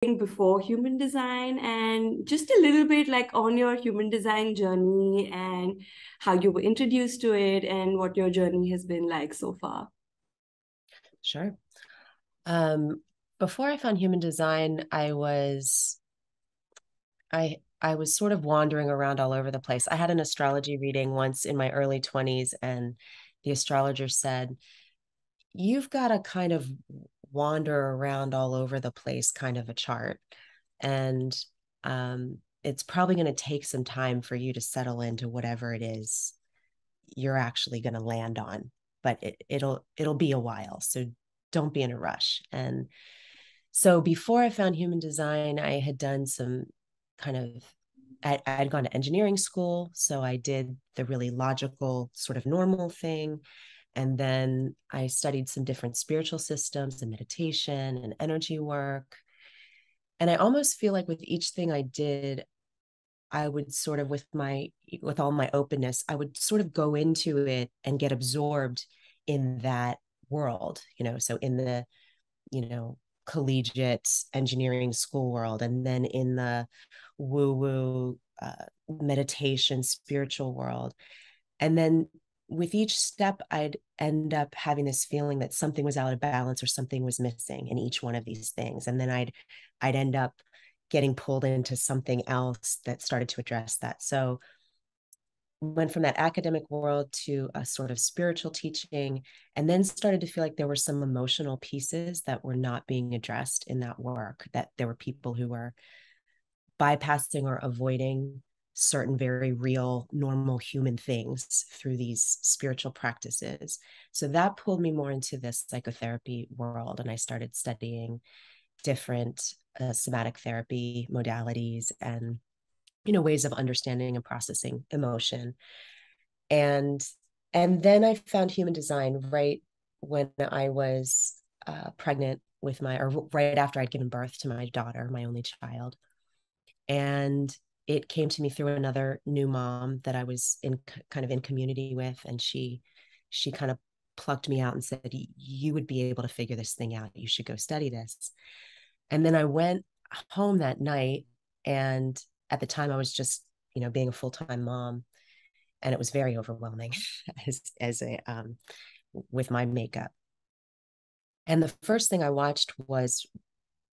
before human design and just a little bit like on your human design journey and how you were introduced to it and what your journey has been like so far. Sure. Um, Before I found human design, I was sort of wandering around all over the place. I had an astrology reading once in my early 20s, and the astrologer said, "You've got a kind of wander around all over the place kind of a chart. And it's probably going to take some time for you to settle into whatever it is you're actually going to land on, but it'll be a while. So don't be in a rush." And so before I found human design, I had done some kind of I had gone to engineering school, so I did the really logical sort of normal thing. And then I studied some different spiritual systems and meditation and energy work. And I almost feel like with each thing I did, I would sort of with all my openness, I would sort of go into it and get absorbed in that world, so in the, you know, collegiate engineering school world, and then in the woo-woo meditation spiritual world. And then with each step, I'd end up having this feeling that something was out of balance or something was missing in each one of these things. And then I'd end up getting pulled into something else that started to address that. So went from that academic world to a sort of spiritual teaching, and then started to feel like there were some emotional pieces that were not being addressed in that work, that there were people who were bypassing or avoiding certain very real, normal human things through these spiritual practices. So that pulled me more into this psychotherapy world. And I started studying different somatic therapy modalities and, ways of understanding and processing emotion. And then I found human design right when I was pregnant or right after I'd given birth to my daughter, my only child. And it came to me through another new mom that I was kind of in community with, and she kind of plucked me out and said, "You would be able to figure this thing out. You should go study this." And then I went home that night, and at the time I was just, being a full-time mom, and it was very overwhelming as a with my makeup. And the first thing I watched was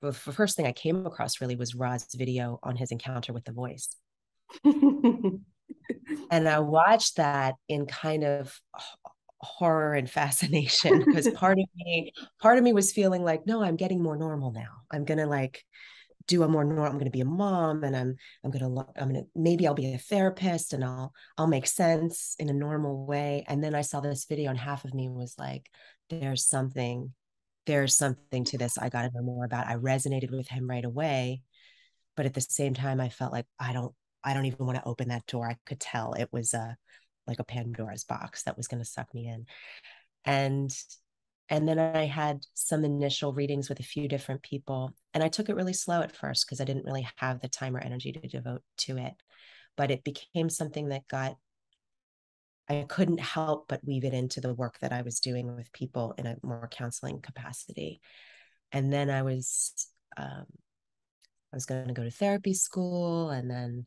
the first thing I came across really was Ra's video on his encounter with the voice. And I watched that in kind of horror and fascination, because part of me was feeling like, no, I'm getting more normal now. I'm gonna like do a more normal. I'm gonna be a mom, and I'm gonna maybe I'll be a therapist, and I'll make sense in a normal way. And then I saw this video, and half of me was like, there's something to this I got to know more about. I resonated with him right away, but at the same time I felt like I don't even want to open that door. I could tell it was like a Pandora's box that was going to suck me in. And then I had some initial readings with a few different people, and I took it really slow at first because I didn't really have the time or energy to devote to it. But it became something that I couldn't help but weave it into the work that I was doing with people in a more counseling capacity. And then I was going to go to therapy school, and then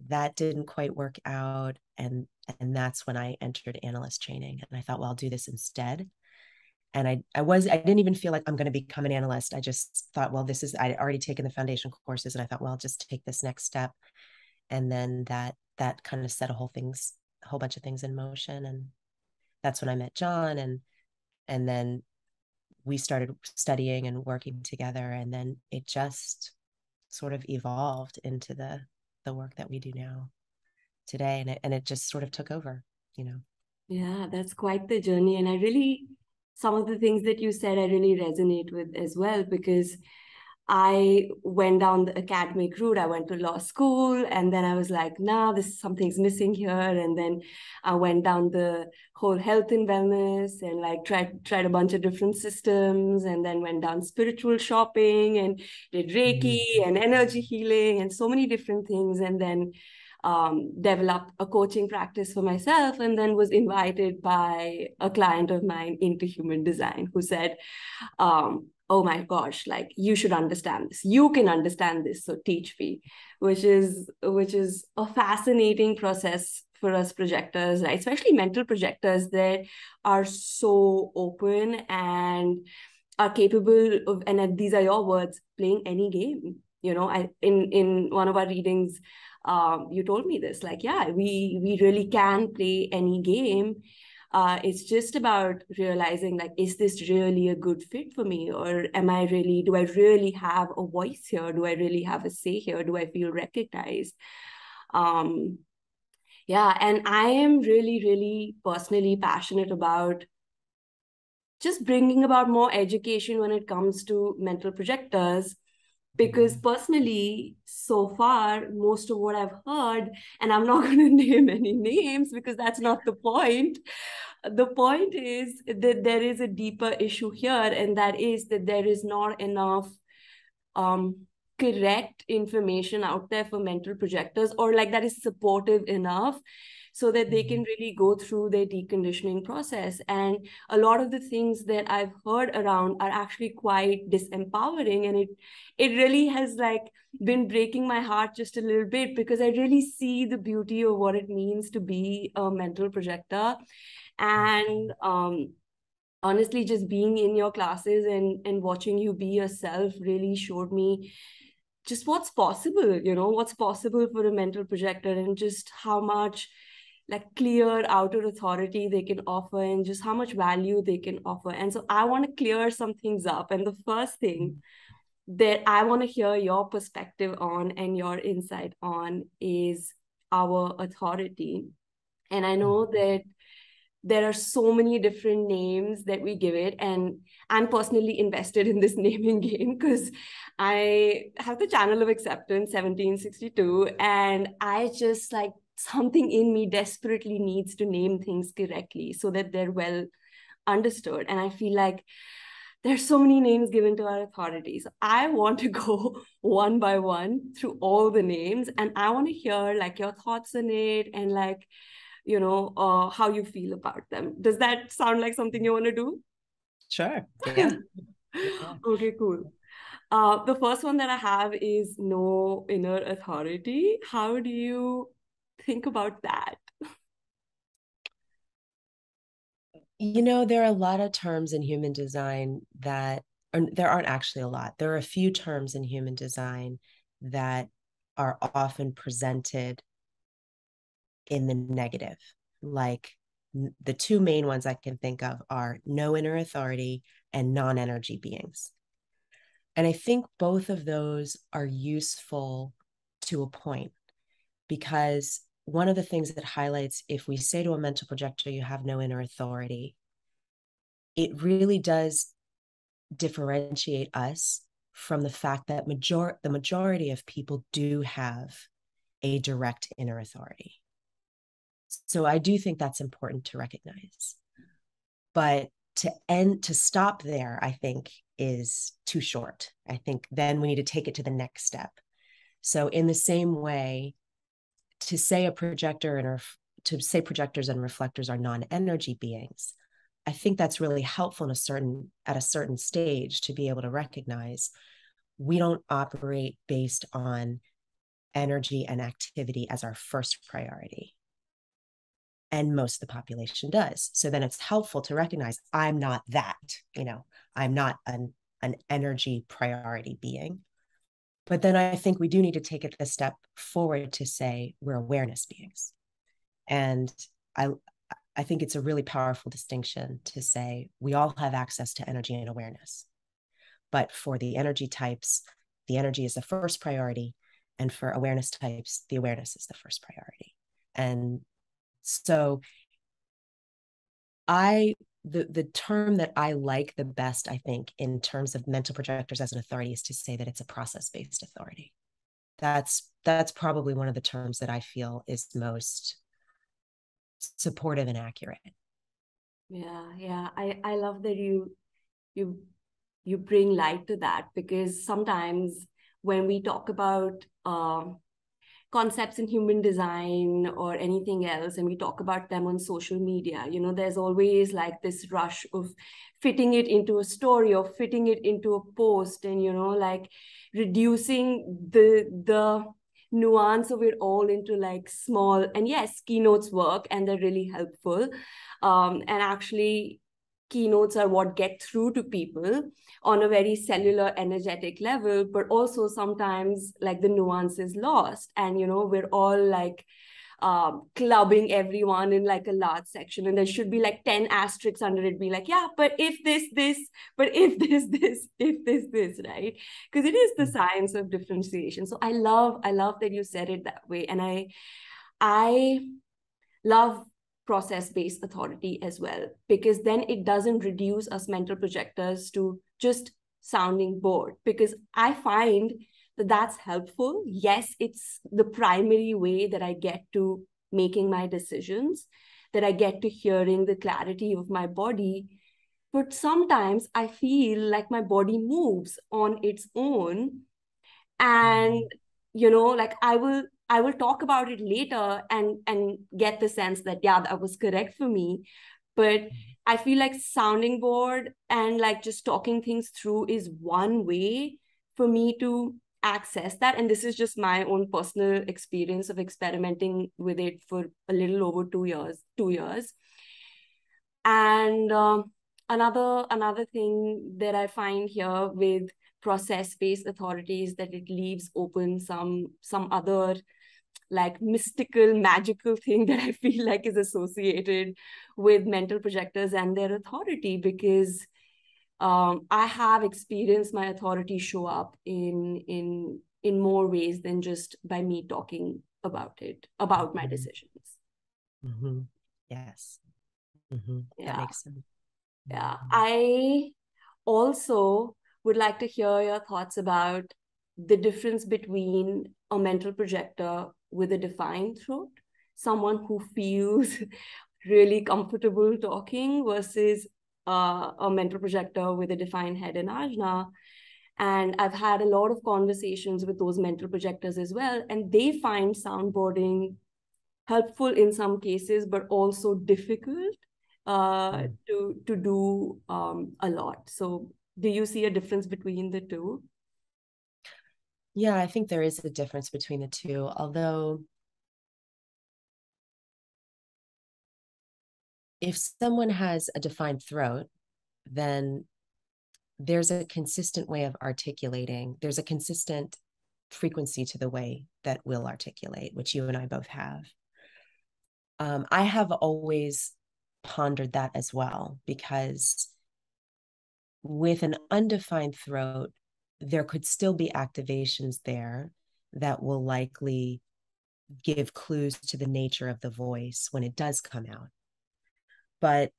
that didn't quite work out. And that's when I entered analyst training, and I thought, well, I'll do this instead. And I didn't even feel like I'm going to become an analyst. I just thought, well, I'd already taken the foundation courses, and I thought, well, I'll just take this next step. And then that kind of set a whole bunch of things in motion. And that's when I met John, and then we started studying and working together. And then it just sort of evolved into the work that we do now today, and it just sort of took over. Yeah, that's quite the journey. And some of the things that you said, I really resonate with as well, because I went down the academic route. I went to law school, and then I was like, nah, something's missing here. And then I went down the whole health and wellness and like tried a bunch of different systems, and then went down spiritual shopping and did Reiki and energy healing and so many different things. And then developed a coaching practice for myself, and then was invited by a client of mine into human design who said, oh my gosh, like you should understand this. You can understand this, so teach me, which is a fascinating process for us projectors, right? Especially mental projectors that are so open and are capable of, and these are your words, playing any game. I in one of our readings, you told me this, like, yeah, we really can play any game. It's just about realizing, like, is this really a good fit for me, or do I really have a voice here? Do I really have a say here? Do I feel recognized? Um, yeah, and I am really, really personally passionate about just bringing about more education when it comes to mental projectors, because personally, so far, most of what I've heard, and I'm not going to name any names because that's not the point. The point is that there is a deeper issue here, and that is that there is not enough um, correct information out there for mental projectors, or like that is supportive enough so that they can really go through their deconditioning process. And a lot of the things that I've heard around are actually quite disempowering, and it really has like been breaking my heart just a little bit, because I really see the beauty of what it means to be a mental projector. And honestly, just being in your classes and watching you be yourself really showed me just what's possible, what's possible for a mental projector, and just how much like clear outer authority they can offer, and just how much value they can offer. And so I want to clear some things up. And the first thing that I want to hear your perspective on and your insight on is our authority. And I know that there are so many different names that we give it, and I'm personally invested in this naming game because I have the channel of acceptance 1762, and I just like, something in me desperately needs to name things correctly so that they're well understood. And I feel like there's so many names given to our authorities. I want to go one by one through all the names, and I want to hear like your thoughts on it, and like, how you feel about them. Does that sound like something you want to do? Sure. Yeah. Yeah. Okay, cool. The first one that I have is no inner authority. How do you think about that? There are a lot of terms in human design or there aren't actually a lot. There are a few terms in human design that are often presented in the negative. Like the two main ones I can think of are no inner authority and non-energy beings. And I think both of those are useful to a point, because one of the things that highlights, if we say to a mental projector, you have no inner authority, it really does differentiate us from the fact that the majority of people do have a direct inner authority. So I do think that's important to recognize. But to stop there, I think is too short. I think then we need to take it to the next step. So in the same way, to say to say projectors and reflectors are non-energy beings, I think that's really helpful at a certain stage to be able to recognize we don't operate based on energy and activity as our first priority. And most of the population does. So then it's helpful to recognize I'm not that, I'm not an energy priority being. But then I think we do need to take it a step forward to say we're awareness beings. And I think it's a really powerful distinction to say we all have access to energy and awareness. But for the energy types, the energy is the first priority. And for awareness types, the awareness is the first priority. And so the term that I like the best, I think, in terms of mental projectors as an authority, is to say that it's a process-based authority. That's probably one of the terms that I feel is most supportive and accurate. Yeah. I love that you you bring light to that, because sometimes when we talk about concepts in human design or anything else, and we talk about them on social media, there's always like this rush of fitting it into a story or fitting it into a post, and like reducing the nuance of it all into like small, and yes, keynotes work and they're really helpful, and actually keynotes are what get through to people on a very cellular energetic level, but also sometimes like the nuance is lost, and we're all like clubbing everyone in like a large section, and there should be like 10 asterisks under it, be like, yeah, but if this, but if this, if this, right? Because it is the science of differentiation. So I love that you said it that way, and I love process-based authority as well, because then it doesn't reduce us mental projectors to just sounding bored, because I find that that's helpful. Yes, it's the primary way that I get to making my decisions, that I get to hearing the clarity of my body. But sometimes I feel like my body moves on its own, and like I will talk about it later and get the sense that, yeah, that was correct for me. But I feel like sounding board and like just talking things through is one way for me to access that, and this is just my own personal experience of experimenting with it for a little over 2 years. And another thing that I find here with process-based authorities, that it leaves open some other like mystical, magical thing that I feel like is associated with mental projectors and their authority, because I have experienced my authority show up in more ways than just by me talking about it, about my decisions. Mm-hmm. Yes. Mm-hmm. That Yeah. makes sense. Yeah. I also would like to hear your thoughts about the difference between a mental projector with a defined throat, someone who feels really comfortable talking, versus a mental projector with a defined head and ajna. And I've had a lot of conversations with those mental projectors as well, and they find soundboarding helpful in some cases, but also difficult to do a lot. So do you see a difference between the two? Yeah, I think there is a difference between the two, although if someone has a defined throat, then there's a consistent way of articulating. There's a consistent frequency to the way that we'll articulate, which you and I both have. I have always pondered that as well, because with an undefined throat, there could still be activations there that will likely give clues to the nature of the voice when it does come out. But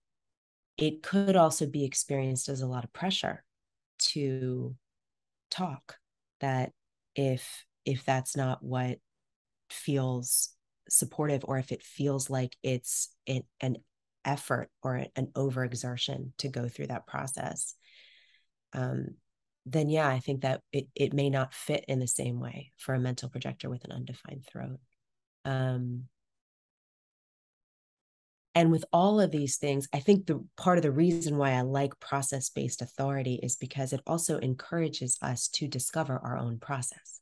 it could also be experienced as a lot of pressure to talk, that if that's not what feels supportive, or if it feels like it's an effort or an overexertion to go through that process, then yeah, I think that it may not fit in the same way for a mental projector with an undefined throat. And with all of these things, I think the part of the reason why I like process-based authority is because it also encourages us to discover our own process.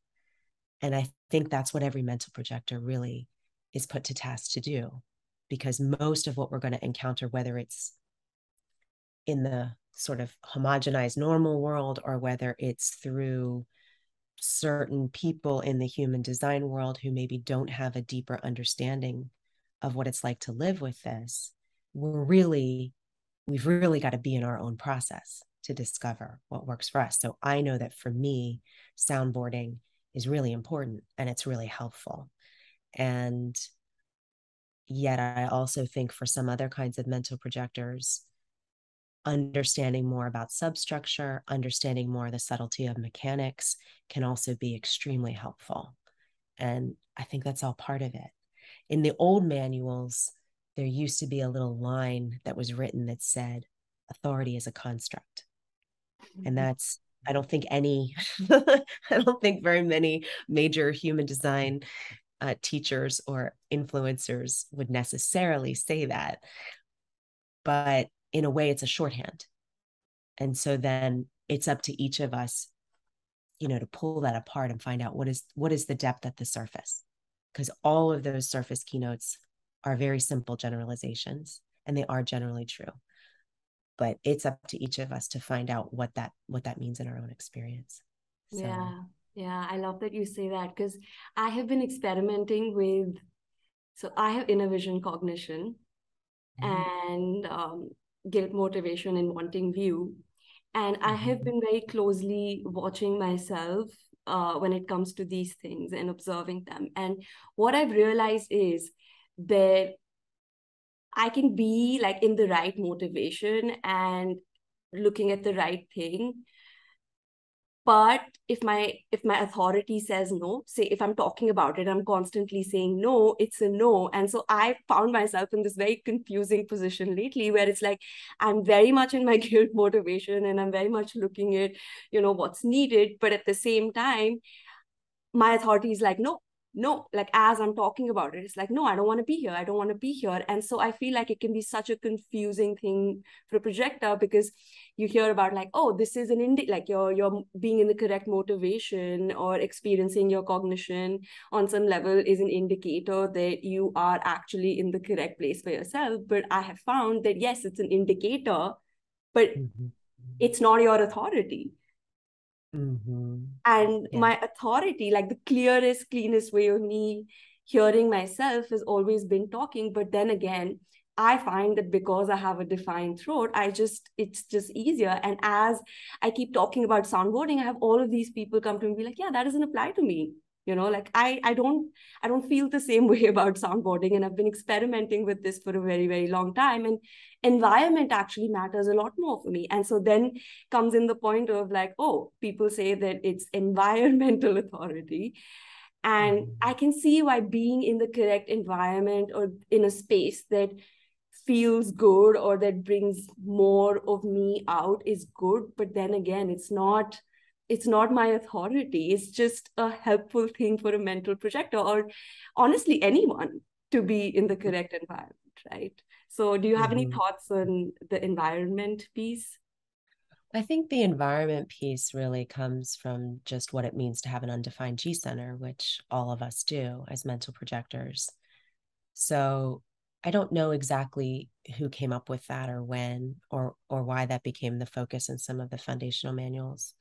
And I think that's what every mental projector really is put to task to do, because most of what we're going to encounter, whether it's in the sort of homogenized normal world, or whether it's through certain people in the human design world who maybe don't have a deeper understanding of what it's like to live with this, we've really got to be in our own process to discover what works for us. So I know that for me, soundboarding is really important and it's really helpful. And yet I also think for some other kinds of mental projectors, understanding more about substructure, understanding more of the subtlety of mechanics can also be extremely helpful. And I think that's all part of it. In the old manuals, there used to be a little line that was written that said, authority is a construct. And that's, I don't think very many major human design teachers or influencers would necessarily say that, but in a way it's a shorthand. And so then it's up to each of us, to pull that apart and find out what is the depth at the surface, because all of those surface keynotes are very simple generalizations, and they are generally true, but it's up to each of us to find out what that means in our own experience. Yeah, I love that you say that, because I have been experimenting with, so I have inner vision cognition and guilt motivation and wanting view. And I have been very closely watching myself when it comes to these things and observing them. And what I've realized is that I can be like in the right motivation and looking at the right thing. But if my authority says no, say if I'm talking about it, I'm constantly saying no, it's a no. And so I found myself in this very confusing position lately, where it's like I'm very much in my guilt motivation and I'm very much looking at what's needed, but at the same time my authority is like, no, like as I'm talking about it, it's like, no, I don't want to be here, I don't want to be here. And so I feel like it can be such a confusing thing for a projector, because you hear about like, oh, this is like you're being in the correct motivation, or experiencing your cognition on some level is an indicator that you are actually in the correct place for yourself. But I have found that yes, it's an indicator, but it's not your authority. And my authority, like the cleanest way of me hearing myself, has always been talking. But then again, I find that because I have a defined throat, it's just easier. And as I keep talking about soundboarding, I have all of these people come to me and be like, yeah, that doesn't apply to me. Like I don't feel the same way about soundboarding. And I've been experimenting with this for a very, very long time. And environment actually matters a lot more for me. And so then comes in the point of like, oh, people say that it's environmental authority. And I can see why being in the correct environment, or in a space that feels good, or that brings more of me out, is good. But then again, it's not my authority. It's just a helpful thing for a mental projector, or honestly anyone, to be in the correct environment, right? So do you have any thoughts on the environment piece? I think the environment piece really comes from just what it means to have an undefined G center, which all of us do as mental projectors. So I don't know exactly who came up with that, or when, or why that became the focus in some of the foundational manuals.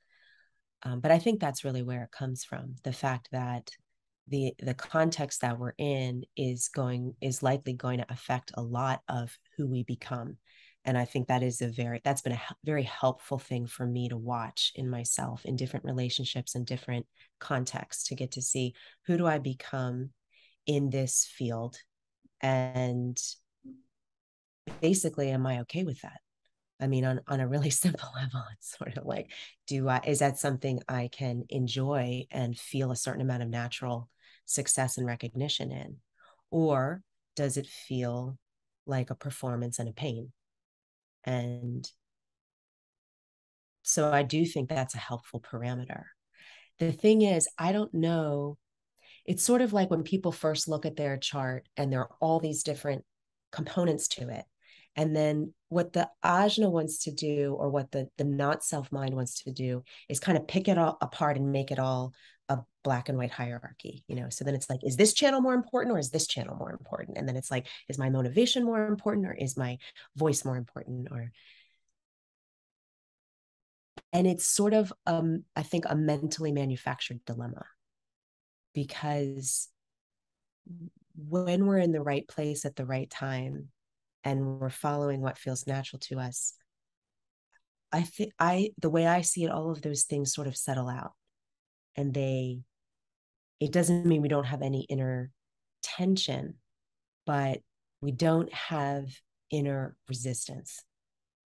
But I think that's really where it comes from. The fact that the context that we're in is likely going to affect a lot of who we become. And I think that's been a very helpful thing for me to watch in myself, in different relationships and different contexts, to get to see, who do I become in this field? And basically, am I okay with that? I mean, on a really simple level, it's sort of like, is that something I can enjoy and feel a certain amount of natural success and recognition in? Or does it feel like a performance and a pain? And so I do think that's a helpful parameter. The thing is, I don't know. It's sort of like when people first look at their chart and there are all these different components to it. And then what the ajna wants to do, or what the not self mind wants to do, is kind of pick it all apart and make it all a black and white hierarchy. So then it's like, is this channel more important, or is this channel more important? And then it's like, is my motivation more important, or is my voice more important? And it's sort of, I think, a mentally manufactured dilemma, because when we're in the right place at the right time and we're following what feels natural to us, I think the way I see it, all of those things sort of settle out, and it doesn't mean we don't have any inner tension, but we don't have inner resistance.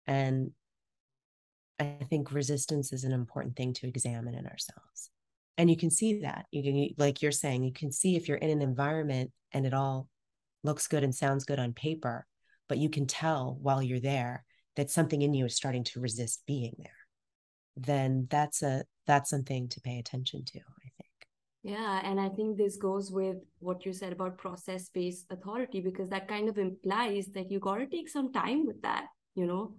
And I think resistance is an important thing to examine in ourselves. And you can see that. Like you're saying, you can see if you're in an environment and it all looks good and sounds good on paper, but you can tell while you're there that something in you is starting to resist being there. Then that's something to pay attention to, I think. Yeah, and I think this goes with what you said about process-based authority, because that kind of implies that you got to take some time with that, you know.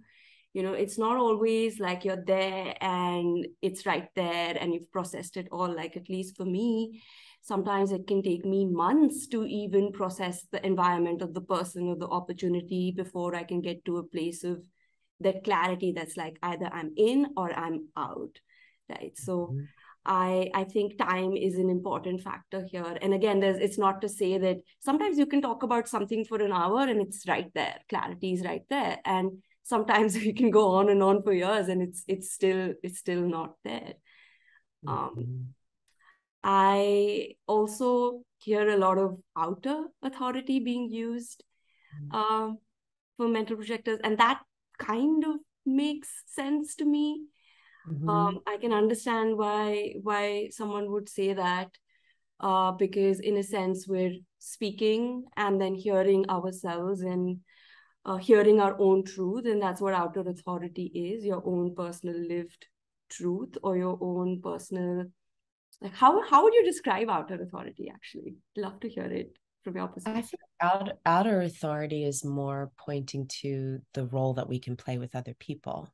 It's not always like you're there and it's right there and you've processed it all. Like, at least for me, sometimes it can take me months to even process the environment of the person or the opportunity before I can get to a place of that clarity that's like either I'm in or I'm out, right? So Mhm. I think time is an important factor here. And again, it's not to say that sometimes you can talk about something for an hour and it's right there, clarity is right there, and sometimes we can go on and on for years and it's still not there. um Mhm. I also hear a lot of outer authority being used um for mental projectors, and that kind of makes sense to me. Mhm. I can understand why someone would say that, because in a sense we're speaking and then hearing ourselves and hearing our own truth, and that's what outer authority is: your own personal lived truth, or your own personal, like, how would you describe outer authority? Actually, love to hear it from your I perspective. think outer authority is more pointing to the role that we can play with other people.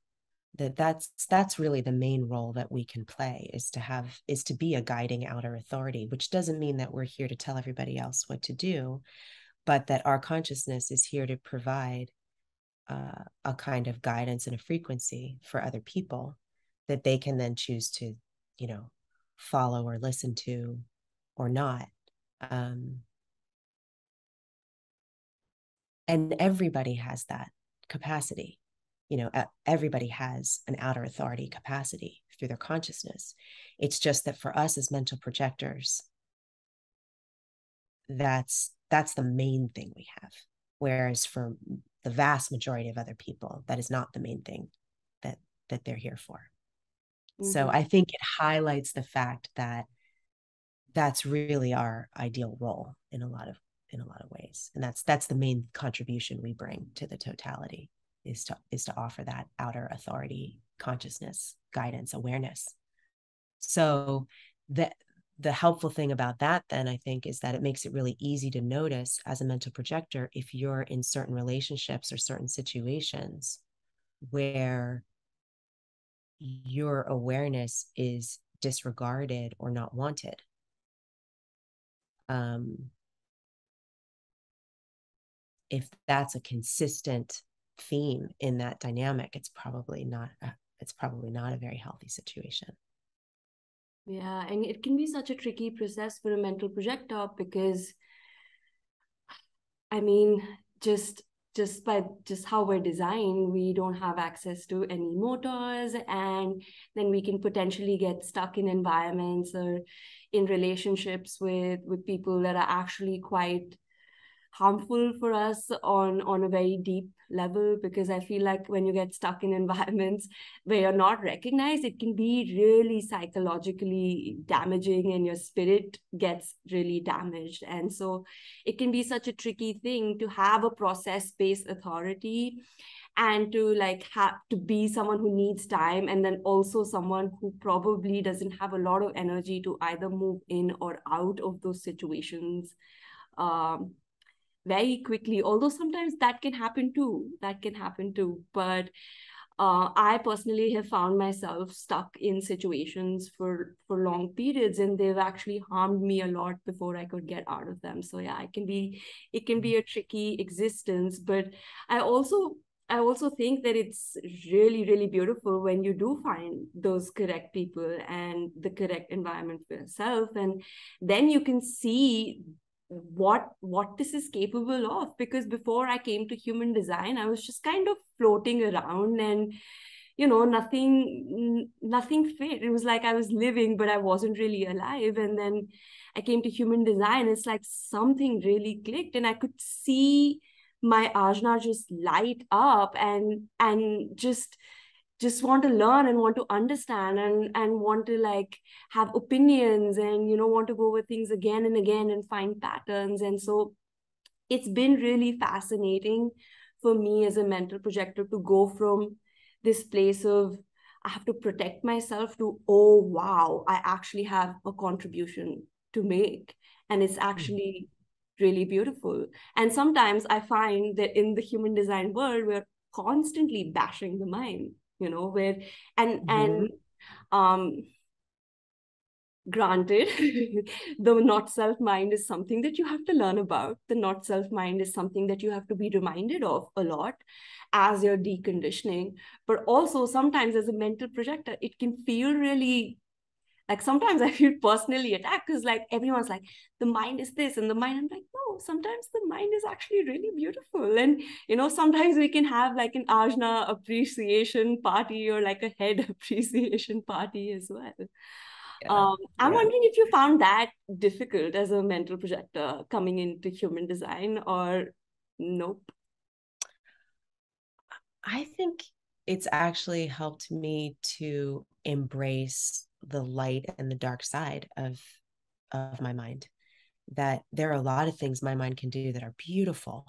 That's really the main role that we can play, is to be a guiding outer authority, which doesn't mean that we're here to tell everybody else what to do, but that our consciousness is here to provide a kind of guidance and a frequency for other people that they can then choose to, you know, follow or listen to or not. Um, and everybody has that capacity. Everybody has an outer authority capacity through their consciousness. It's just that for us as mental projectors, that's the main thing we have, whereas for the vast majority of other people, that is not the main thing that they're here for. So Mm-hmm. I think it highlights the fact that that's really our ideal role in a lot of ways, and that's the main contribution we bring to the totality, is to offer that outer authority, consciousness, guidance, awareness. So the helpful thing about that, then, I think, is that it makes it really easy to notice as a mental projector if you're in certain relationships or certain situations where your awareness is disregarded or not wanted. um, if that's a consistent theme in that dynamic, it's probably not a very healthy situation. Yeah, and it can be such a tricky process for a mental projector because, I mean, just just how we're designed, we don't have access to any motors, and then we can potentially get stuck in environments or in relationships with people that are actually quite harmful for us on a very deep level, because I feel like when you get stuck in environments where you're not recognized, it can be really psychologically damaging and your spirit gets really damaged. And so it can be such a tricky thing to have a process-based authority and to like have to be someone who needs time, and then also someone who probably doesn't have a lot of energy to either move in or out of those situations um, very quickly, although sometimes that can happen too. But I personally have found myself stuck in situations for long periods, and they've actually harmed me a lot before I could get out of them. So yeah, it can be a tricky existence. But i also I also think that it's really, really beautiful when you do find those correct people and the correct environment for yourself, and then you can see what this is capable of. Because before I came to human design, I was just kind of floating around, and nothing fit. It was like I was living but I wasn't really alive. And then I came to human design, it's like something really clicked, and I could see my ajna just light up, and just want to learn and want to understand, and want to like have opinions, and want to go over things again and again and find patterns. And so it's been really fascinating for me as a mental projector to go from this place of I have to protect myself to, oh wow, I actually have a contribution to make. And it's actually really beautiful. And sometimes I find that in the human design world, we're constantly bashing the mind, where and um granted, the not self mind is something that you have to learn about. The not self mind is something that you have to be reminded of a lot as you're deconditioning. But also sometimes as a mental projector, it can feel really like, sometimes I feel personally attacked because like everyone's like, the mind is this and the mind. I'm like, no, sometimes the mind is actually really beautiful. And sometimes we can have like an ajna appreciation party or like a head appreciation party as well. I'm wondering if you found that difficult as a mental projector coming into human design, or nope. I think it's actually helped me to embrace the light and the dark side of my mind. That there are a lot of things my mind can do that are beautiful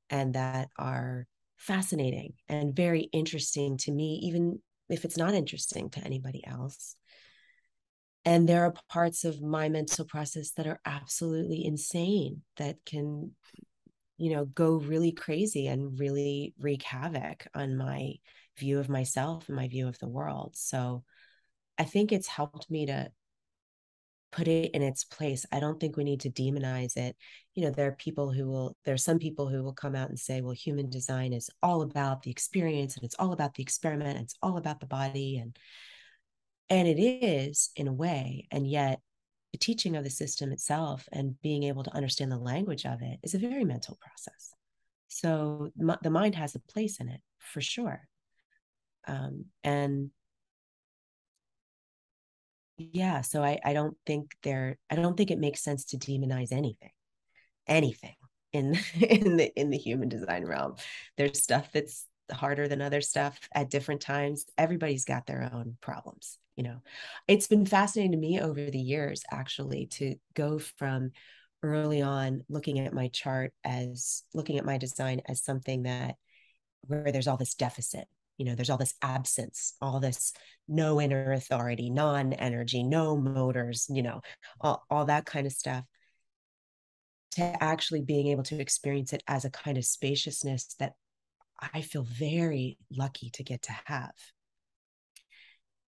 and that are fascinating and very interesting to me, even if it's not interesting to anybody else. And there are parts of my mental process that are absolutely insane that can, go really crazy and really wreak havoc on my view of myself and my view of the world. So I think it's helped me to put it in its place. I don't think we need to demonize it. There's some people who will come out and say, well, human design is all about the experience and it's all about the experiment and it's all about the body. And it is in a way. And yet the teaching of the system itself and being able to understand the language of it is a very mental process. So the mind has a place in it for sure. And yeah, so I don't think it makes sense to demonize anything in in the human design realm. There's stuff that's harder than other stuff at different times. Everybody's got their own problems. It's been fascinating to me over the years actually to go from early on looking at my design as something that where there's all this deficit, there's all this absence, all this no inner authority, non-energy, no motors, all that kind of stuff, to actually being able to experience it as a kind of spaciousness that I feel very lucky to get to have.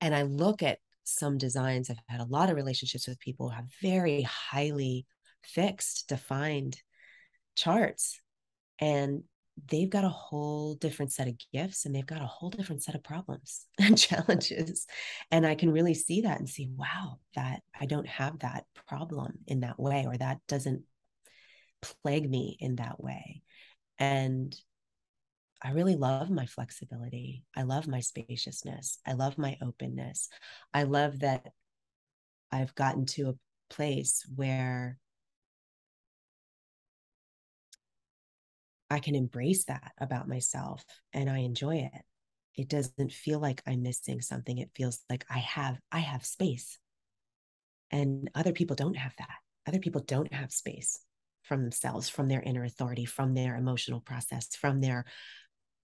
And I look at some designs, I've had a lot of relationships with people who have very highly fixed, defined charts, and they've got a whole different set of gifts and they've got a whole different set of problems and challenges. And I can really see that and see, wow, that I don't have that problem in that way, or that doesn't plague me in that way. And I really love my flexibility. I love my spaciousness. I love my openness. I love that I've gotten to a place where I can embrace that about myself and I enjoy it. It doesn't feel like I'm missing something. It feels like I have space. And other people don't have that. Other people don't have space from themselves, from their inner authority, from their emotional process, from their,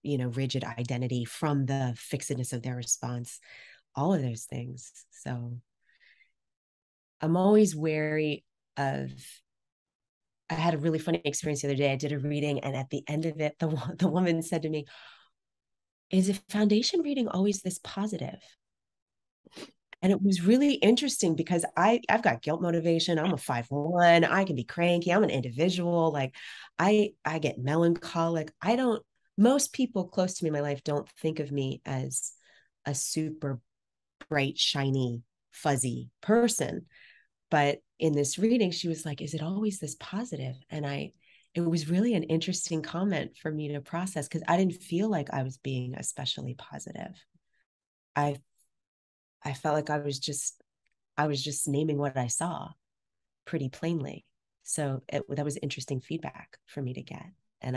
rigid identity, from the fixedness of their response, all of those things. So I'm always wary of. I had a really funny experience the other day. I did a reading, and at the end of it, the woman said to me, "Is a foundation reading always this positive?" And it was really interesting because I've got guilt motivation. I'm a 5/1. I can be cranky. I'm an individual. Like I get melancholic. Most people close to me in my life don't think of me as a super bright, shiny, fuzzy person. But in this reading, she was like, "Is it always this positive?" And it was really an interesting comment for me to process because I didn't feel like I was being especially positive. I I felt like I was just naming what I saw pretty plainly. So that was interesting feedback for me to get. And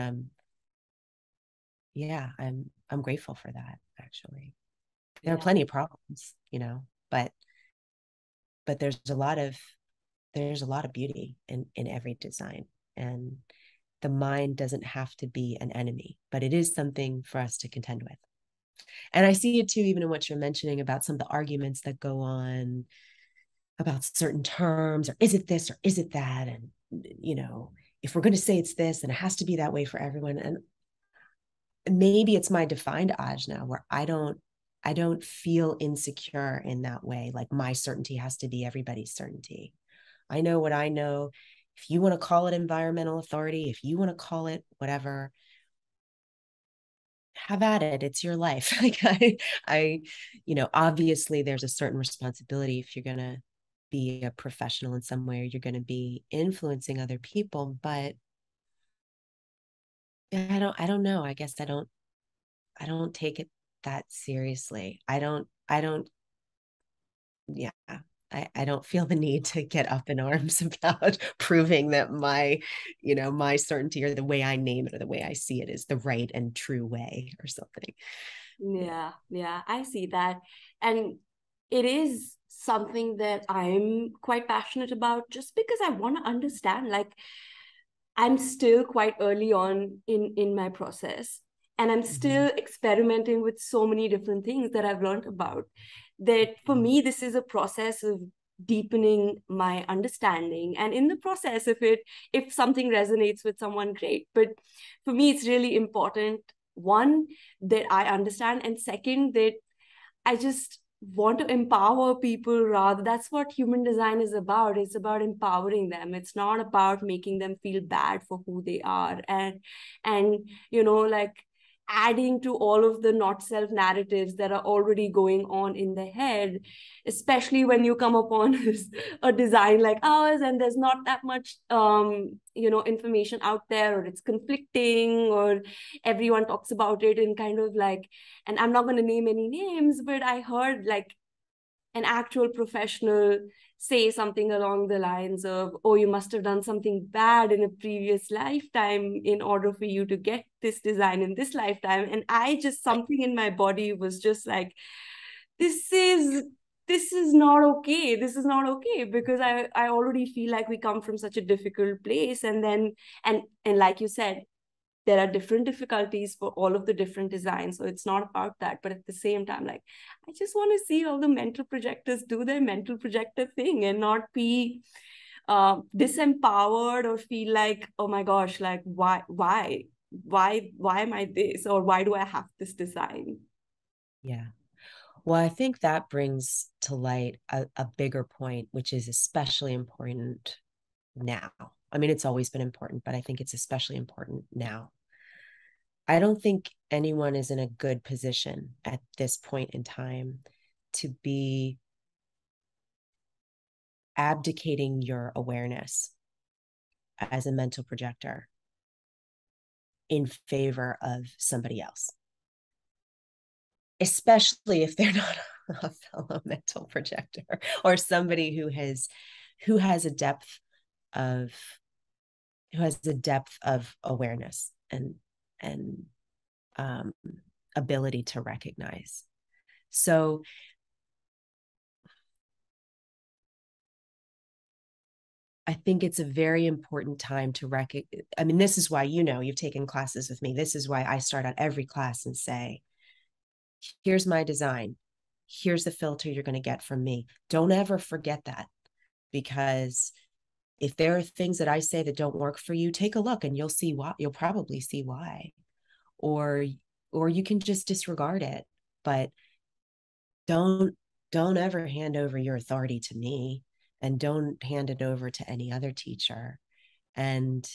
I'm grateful for that actually. There are plenty of problems, but there's a lot of beauty in every design. And the mind doesn't have to be an enemy, but it is something for us to contend with. And I see it too, even in what you're mentioning about some of the arguments that go on about certain terms, or is it this or is it that? And, if we're going to say it's this, then it has to be that way for everyone. And maybe it's my defined ajna where I don't feel insecure in that way. Like my certainty has to be everybody's certainty. I know what I know. If you want to call it environmental authority, if you want to call it whatever, have at it. It's your life. Like obviously there's a certain responsibility if you're going to be a professional in some way, or you're going to be influencing other people. But I don't know. I guess I don't take it that seriously. Yeah. I don't feel the need to get up in arms about proving that my certainty, or the way I name it, or the way I see it, is the right and true way or something. Yeah, I see that. And it is something that I'm quite passionate about just because I want to understand. Like, I'm still quite early on in my process, and I'm still experimenting with so many different things that I've learned about. That for me, this is a process of deepening my understanding, and in the process, if something resonates with someone, great. But for me, it's really important, one, that I understand, and second, that I just want to empower people. Rather, that's what human design is about. It's about empowering them. It's not about making them feel bad for who they are. And like, adding to all of the not self narratives that are already going on in the head, especially when you come upon a design like ours and there's not that much information out there, or it's conflicting, or everyone talks about it in kind of like, and I'm not going to name any names, but I heard like an actual professional say something along the lines of, oh, you must have done something bad in a previous lifetime in order for you to get this design in this lifetime. And something in my body was just like, this is not okay. This is not okay, because I already feel like we come from such a difficult place. And then, and like you said, there are different difficulties for all of the different designs. So it's not about that. But at the same time, like, I just want to see all the mental projectors do their mental projector thing and not be disempowered or feel like, oh my gosh, like, why am I this? Or why do I have this design? Yeah. Well, I think that brings to light a bigger point, which is especially important now. I mean, it's always been important, but I think it's especially important now. I don't think anyone is in a good position at this point in time to be abdicating your awareness as a mental projector in favor of somebody else, especially if they're not a fellow mental projector, or somebody who has a depth of awareness and um, ability to recognize. So I think it's a very important time to recognize. I mean, this is why, you've taken classes with me. This is why I start out every class and say, here's my design. Here's the filter you're going to get from me. Don't ever forget that, because if there are things that I say that don't work for you, take a look and you'll see why. You'll probably see why. Or you can just disregard it. But don't ever hand over your authority to me, and don't hand it over to any other teacher. And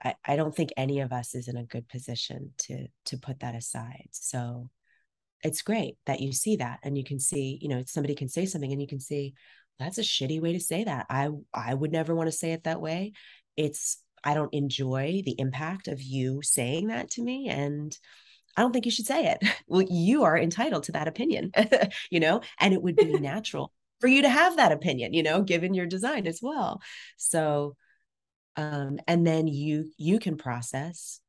I don't think any of us is in a good position to put that aside. So it's great that you see that, and you can see, somebody can say something and you can see, that's a shitty way to say that. I would never want to say it that way. I don't enjoy the impact of you saying that to me, and I don't think you should say it. Well, you are entitled to that opinion, and it would be natural for you to have that opinion, given your design as well. So, and then you can process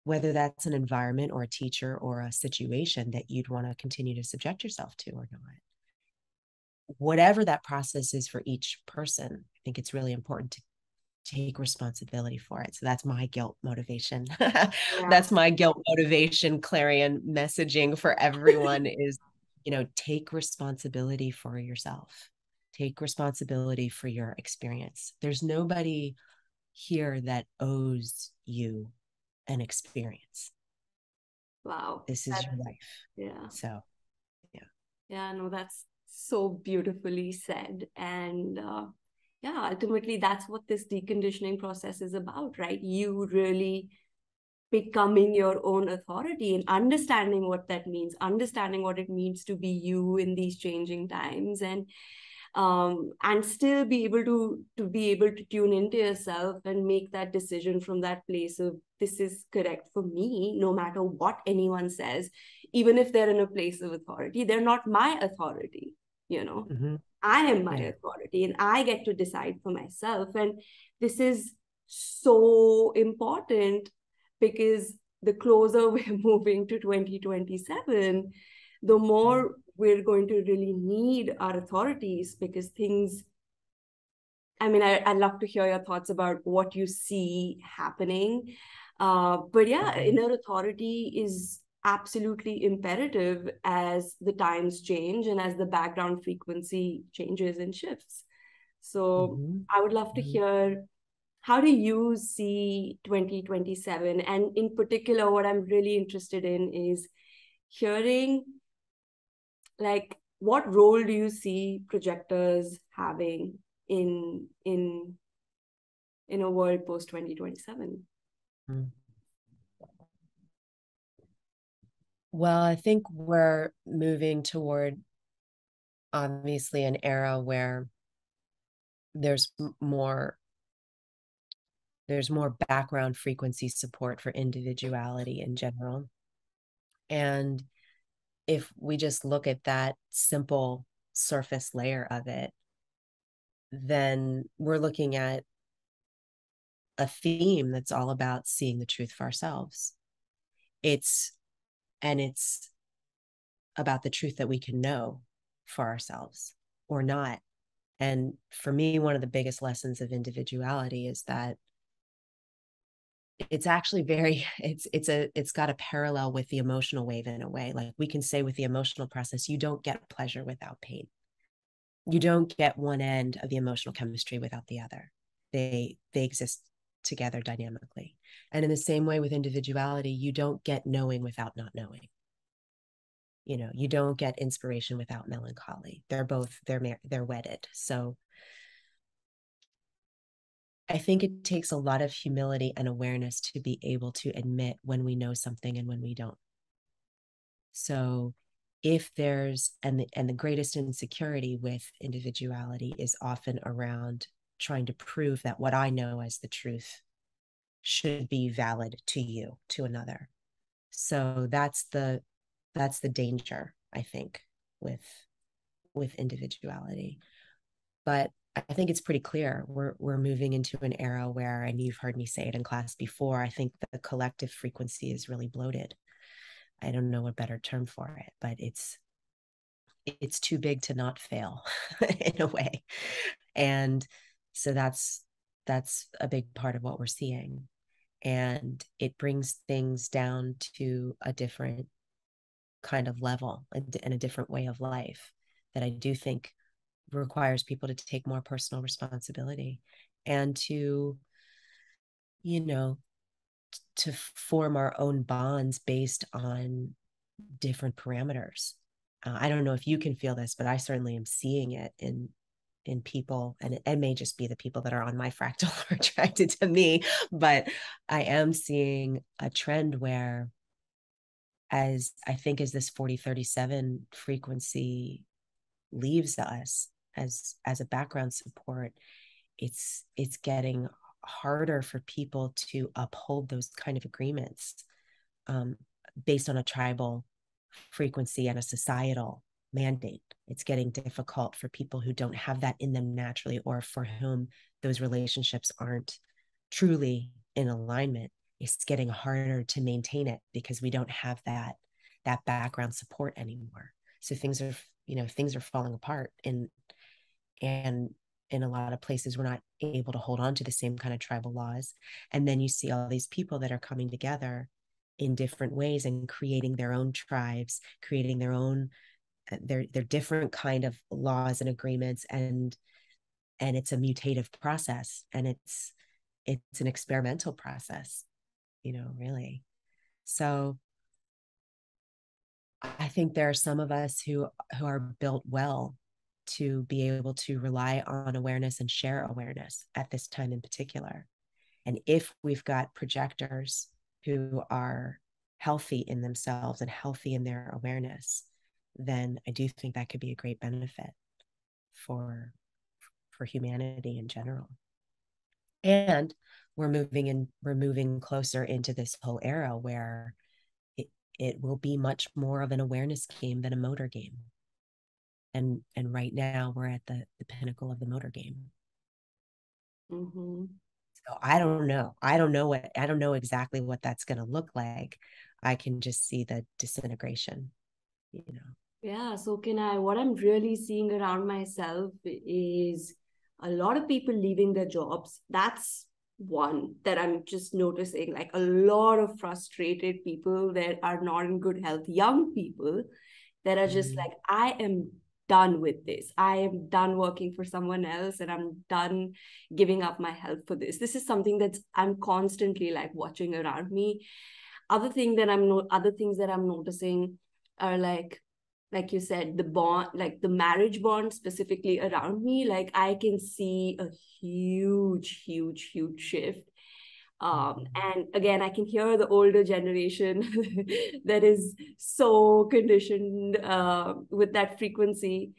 whether that's an environment or a teacher or a situation that you'd want to continue to subject yourself to or not. Whatever that process is for each person, I think it's really important to take responsibility for it. So that's my guilt motivation. Yeah. That's my guilt motivation clarion messaging for everyone is take responsibility for yourself. Take responsibility for your experience. There's nobody here that owes you an experience. Wow. This is your life. Yeah. So, yeah. Yeah, no, that's so beautifully said. And yeah, ultimately, that's what this deconditioning process is about, right? You really becoming your own authority and understanding what that means, understanding what it means to be you in these changing times, and still be able to tune into yourself and make that decision from that place of this is correct for me, no matter what anyone says, even if they're in a place of authority, they're not my authority, you know. Mm-hmm. I am my Yeah. authority and I get to decide for myself. And this is so important because the closer we're moving to 2027, the more we're going to really need our authorities because things, I mean, I'd love to hear your thoughts about what you see happening. But yeah, Mm-hmm. inner authority is absolutely imperative as the times change and as the background frequency changes and shifts. So Mm-hmm. I would love to Mm-hmm. hear, how do you see 2027? And in particular, what I'm really interested in is hearing, like, what role do you see projectors having in a world post 2027? Well, I think we're moving toward obviously an era where there's more there's more background frequency support for individuality in general. And if we just look at that simple surface layer of it, then we're looking at a theme that's all about seeing the truth for ourselves. It's it's about the truth that we can know for ourselves or not. And for me, one of the biggest lessons of individuality is that it's actually very it's got a parallel with the emotional wave in a way. Like we can say with the emotional process, you don't get pleasure without pain. You don't get one end of the emotional chemistry without the other. They exist together dynamically. And in the same way with individuality, you don't get knowing without not knowing. You don't get inspiration without melancholy. They're wedded. So I think it takes a lot of humility and awareness to be able to admit when we know something and when we don't. So if there's and the greatest insecurity with individuality is often around trying to prove that what I know as the truth should be valid to you, to another. So that's the danger, I think, with individuality. But I think it's pretty clear we're moving into an era where, and you've heard me say it in class before, I think the collective frequency is really bloated. I don't know a better term for it, but it's too big to not fail in a way. And so that's a big part of what we're seeing. And it brings things down to a different kind of level and a different way of life that I do think requires people to take more personal responsibility and to, you know, to form our own bonds based on different parameters. I don't know if you can feel this, but I certainly am seeing it in people, and it may just be the people that are on my fractal are attracted to me, but I am seeing a trend where, as I think as this 4037 frequency leaves us as a background support, it's getting harder for people to uphold those kind of agreements, um, based on a tribal frequency and a societal mandate. It's getting difficult for people who don't have that in them naturally, or for whom those relationships aren't truly in alignment. It's getting harder to maintain it because we don't have that background support anymore. So things are falling apart, and in a lot of places we're not able to hold on to the same kind of tribal laws. And then you see all these people that are coming together in different ways and creating their own tribes, creating their own they're different kind of laws and agreements, and it's a mutative process, and it's an experimental process, really. So I think there are some of us who are built well to be able to rely on awareness and share awareness at this time in particular. And if we've got projectors who are healthy in themselves and healthy in their awareness, then I do think that could be a great benefit for humanity in general. And we're moving closer into this whole era where it will be much more of an awareness game than a motor game. And right now we're at the pinnacle of the motor game. Mm-hmm. So I don't know. I don't know exactly what that's going to look like. I can just see the disintegration, Yeah, so what I'm really seeing around myself is a lot of people leaving their jobs. That's one that I'm just noticing, like a lot of frustrated people that are not in good health, young people that are just like, I am done with this. I am done working for someone else, and I'm done giving up my health for this. This is something that I'm constantly like watching around me. Other things that I'm noticing are like you said, the bond, like the marriage bond specifically around me, like I can see a huge shift. And again, I can hear the older generation that is so conditioned with that frequency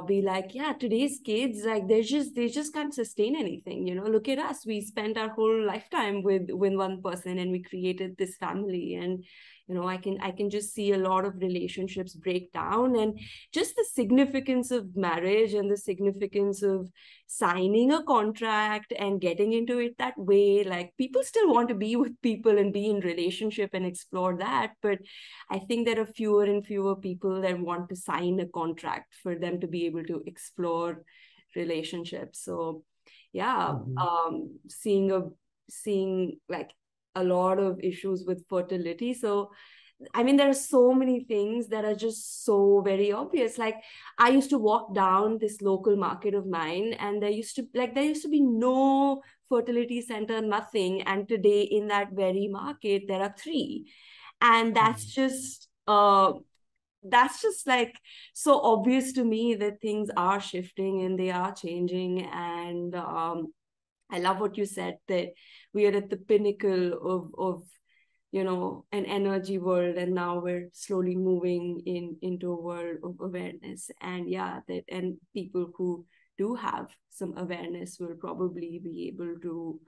be like, yeah, today's kids, like they just can't sustain anything. Look at us. We spent our whole lifetime with one person, and we created this family. And I can just see a lot of relationships break down, and just the significance of marriage and the significance of signing a contract and getting into it that way. Like, people still want to be with people and be in relationship and explore that, but I think there are fewer and fewer people that want to sign a contract for them to be able to explore relationships. So yeah, Mm-hmm. Seeing like a lot of issues with fertility. So I mean, there are so many things that are just so very obvious. Like, I used to walk down this local market of mine, and there used to be no fertility center, nothing. And today in that very market, there are three. And that's just like so obvious to me that things are shifting and they are changing. And I love what you said, that we are at the pinnacle of an energy world, and now we're slowly moving into a world of awareness. And yeah, that and people who do have some awareness will probably be able to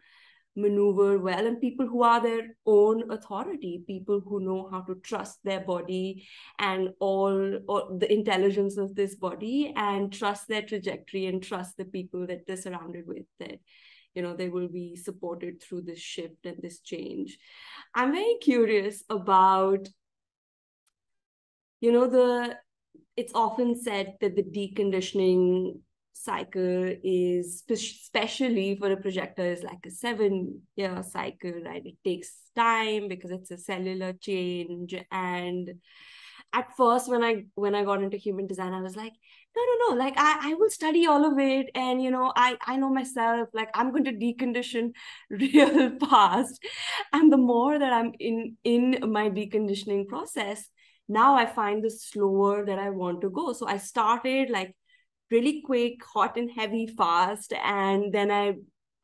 maneuver well, and people who are their own authority, people who know how to trust their body and all the intelligence of this body, and trust their trajectory, and trust the people that they're surrounded with, that they will be supported through this shift and this change. I'm very curious about, the it's often said that the deconditioning cycle is, especially for a projector, is like a 7-year cycle, right? It takes time because it's a cellular change. And at first, when I got into human design, I was like, no, like I will study all of it, and I know myself, like I'm going to decondition real fast. And the more that I'm in my deconditioning process, now I find the slower that I want to go. So I started like really quick, hot and heavy, fast, and then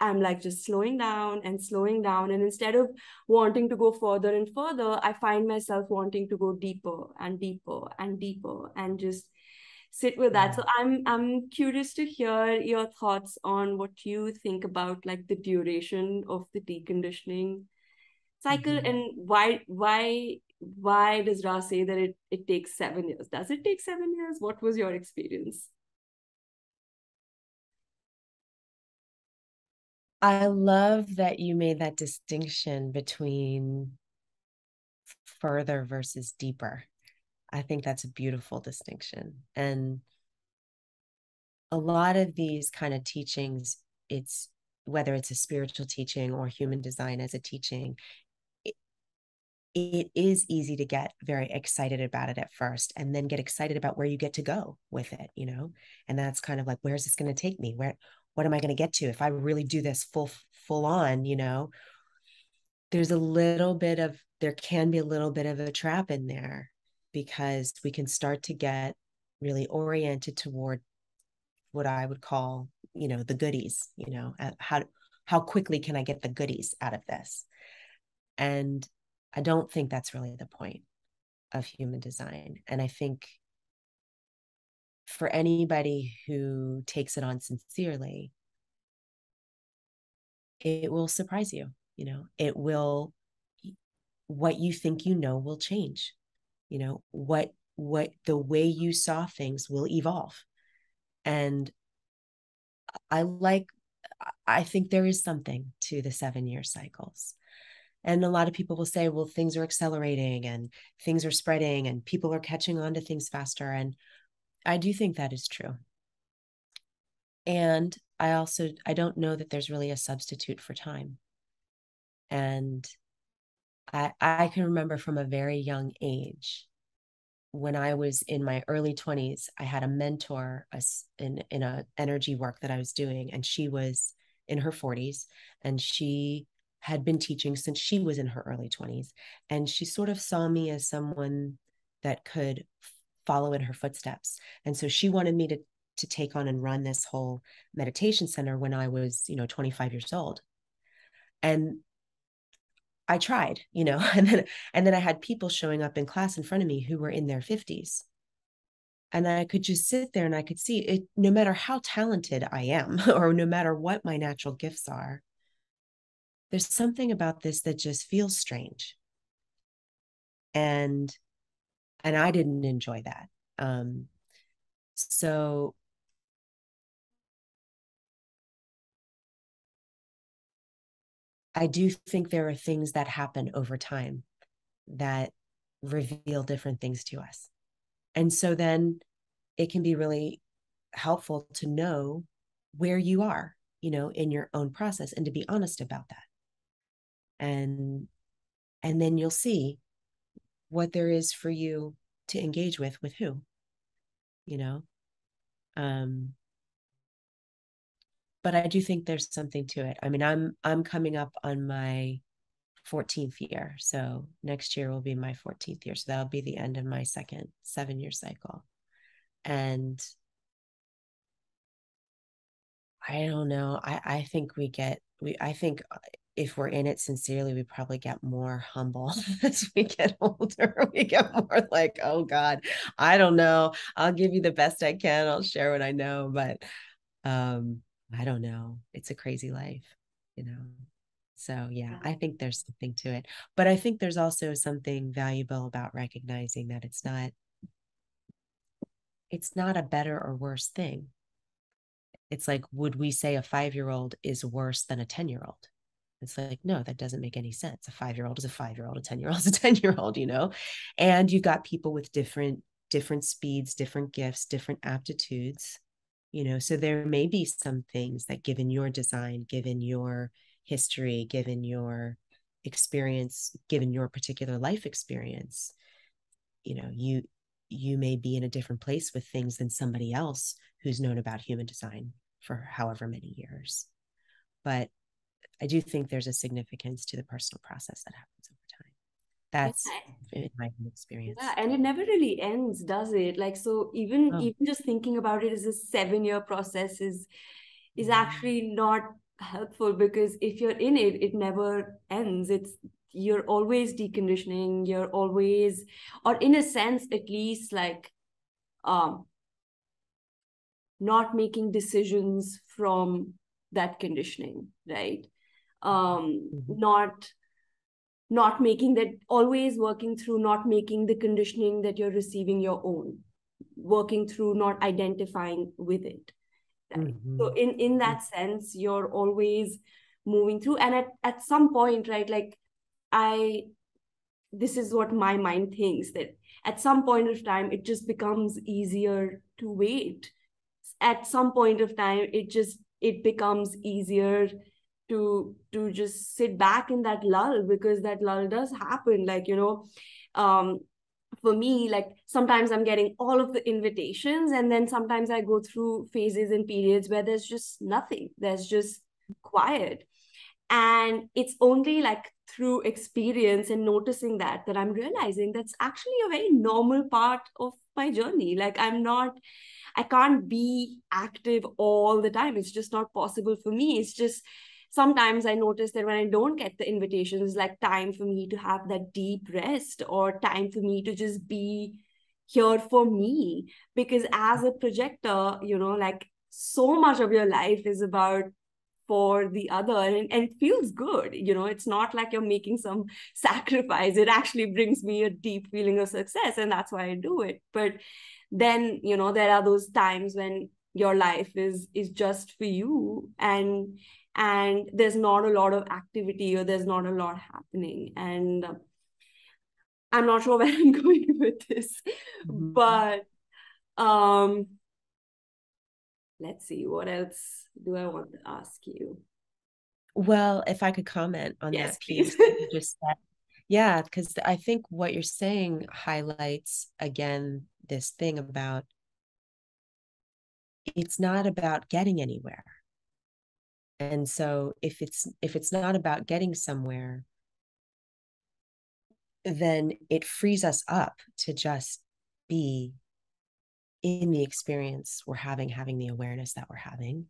I'm like just slowing down and slowing down. And instead of wanting to go further and further, I find myself wanting to go deeper and deeper and deeper, and just sit with that. So I'm curious to hear your thoughts on what you think about like the duration of the deconditioning cycle, Mm-hmm. and why does Ra say that it takes 7 years? Does it take 7 years? What was your experience? I love that you made that distinction between further versus deeper. I think that's a beautiful distinction. And a lot of these kind of teachings, it's whether it's a spiritual teaching or human design as a teaching, it, it is easy to get very excited about it at first and then get excited about where you get to go with it, you know? And that's kind of like, where's this going to take me? What am I going to get to if I really do this full on, you know? There can be a little bit of a trap in there, because we can start to get really oriented toward what I would call, you know, the goodies, you know, how quickly can I get the goodies out of this? And I don't think that's really the point of human design. And I think for anybody who takes it on sincerely, it will surprise you. You know, what you think you know will change. You know, what the way you saw things will evolve. And I I think there is something to the 7-year cycles. And a lot of people will say, well, things are accelerating and things are spreading and people are catching on to things faster. And I do think that is true. And I don't know that there's really a substitute for time. And I can remember from a very young age, when I was in my early 20s, I had a mentor in a energy work that I was doing, and she was in her 40s, and she had been teaching since she was in her early 20s. And she sort of saw me as someone that could follow in her footsteps. And so she wanted me to take on and run this whole meditation center when I was, you know, 25 years old. And I tried, you know, and then I had people showing up in class in front of me who were in their 50s. And I could just sit there and I could see it, no matter how talented I am, or no matter what my natural gifts are, there's something about this that just feels strange. And I didn't enjoy that. So I do think there are things that happen over time that reveal different things to us. And so then it can be really helpful to know where you are, you know, in your own process, and to be honest about that. And then you'll see what there is for you to engage with who, you know. But I do think there's something to it. I mean, I'm coming up on my 14th year. So next year will be my 14th year. So that'll be the end of my second 7-year cycle. And I don't know. I think I think if we're in it sincerely, we probably get more humble as we get older. We get more like, oh God, I don't know. I'll give you the best I can. I'll share what I know. But I don't know. It's a crazy life, you know. So yeah, I think there's something to it. But I think there's also something valuable about recognizing that it's not a better or worse thing. It's like, would we say a 5-year-old is worse than a 10-year-old? It's like, no, that doesn't make any sense. A 5-year-old is a 5-year-old, a 10-year-old is a 10-year-old, you know? And you've got people with different speeds, different gifts, different aptitudes, you know? So there may be some things that, given your design, given your history, given your experience, given your particular life experience, you know, you may be in a different place with things than somebody else who's known about human design for however many years. But I do think there's a significance to the personal process that happens over time. That's in my experience. Yeah, and it never really ends, does it? Like, so even just thinking about it as a 7-year process is actually not helpful, because if you're in it, it never ends. You're always deconditioning, you're always, or in a sense at least, like not making decisions from that conditioning, right? Not making that, always working through not making the conditioning that you're receiving your own, working through not identifying with it, right? So in that sense, you're always moving through, and at some point, right, like this is what my mind thinks, that at some point of time it just becomes easier to wait. At some point of time it becomes easier to just sit back in that lull, because that lull does happen. Like, for me, like sometimes I'm getting all of the invitations, and then sometimes I go through phases and periods where there's just nothing, there's just quiet. And it's only like through experience and noticing that I'm realizing that's actually a very normal part of my journey. Like, I can't be active all the time. It's just not possible for me. It's just sometimes I notice that when I don't get the invitations, like time for me to have that deep rest, or time for me to just be here for me. Because as a projector, like so much of your life is about for the other, and it feels good. It's not like you're making some sacrifice. It actually brings me a deep feeling of success, and that's why I do it. But then, there are those times when your life is just for you, and there's not a lot of activity, or there's not a lot happening. And I'm not sure where I'm going with this, Mhm. but um let's see, what else do I want to ask you? Well, if I could comment on Yes, that please. piece that you just said. Yeah, because I think what you're saying highlights again this thing about it's not about getting anywhere. And so if it's not about getting somewhere, then it frees us up to just be in the experience we're having the awareness that we're having,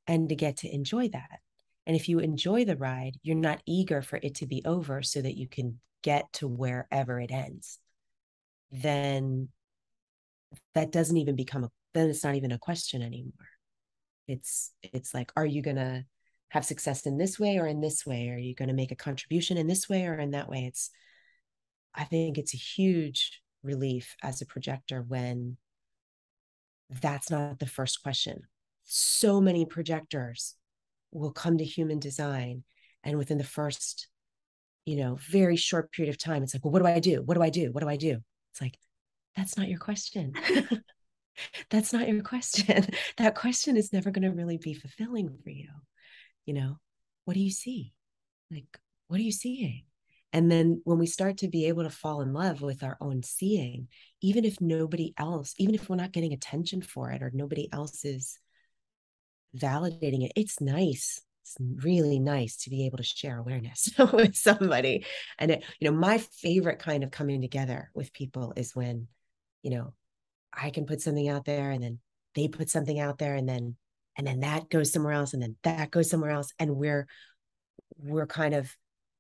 and to get to enjoy that. And if you enjoy the ride, you're not eager for it to be over so that you can get to wherever it ends. Then that doesn't even become then it's not even a question anymore. It's like, are you gonna have success in this way or in this way? Are you gonna make a contribution in this way or in that way? I think it's a huge relief as a projector when that's not the first question. So many projectors will come to human design, and within the first, very short period of time, it's like, well, what do I do? What do I do? What do I do? It's like, that's not your question. That's not your question. That question is never going to really be fulfilling for you. You know, what do you see? Like, what are you seeing? And then when we start to be able to fall in love with our own seeing, even if nobody else, even if we're not getting attention for it or nobody else is validating it, it's nice. It's really nice to be able to share awareness with somebody. And my favorite kind of coming together with people is when, I can put something out there, and then they put something out there, and then that goes somewhere else, and then that goes somewhere else. And we're kind of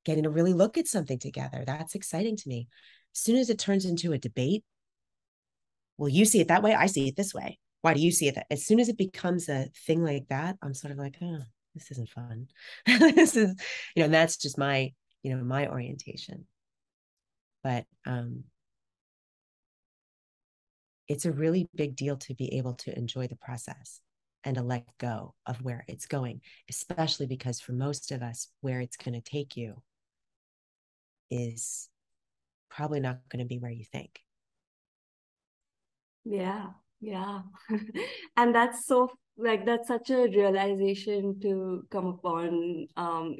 getting to really look at something together. That's exciting to me. As soon as it turns into a debate, well, you see it that way, I see it this way. Why do you see it that? As soon as it becomes a thing like that, I'm sort of like, oh, this isn't fun. This is, and that's just my orientation. But it's a really big deal to be able to enjoy the process and to let go of where it's going, especially because for most of us, where it's going to take you is probably not going to be where you think. Yeah, yeah. And that's so, like, that's such a realization to come upon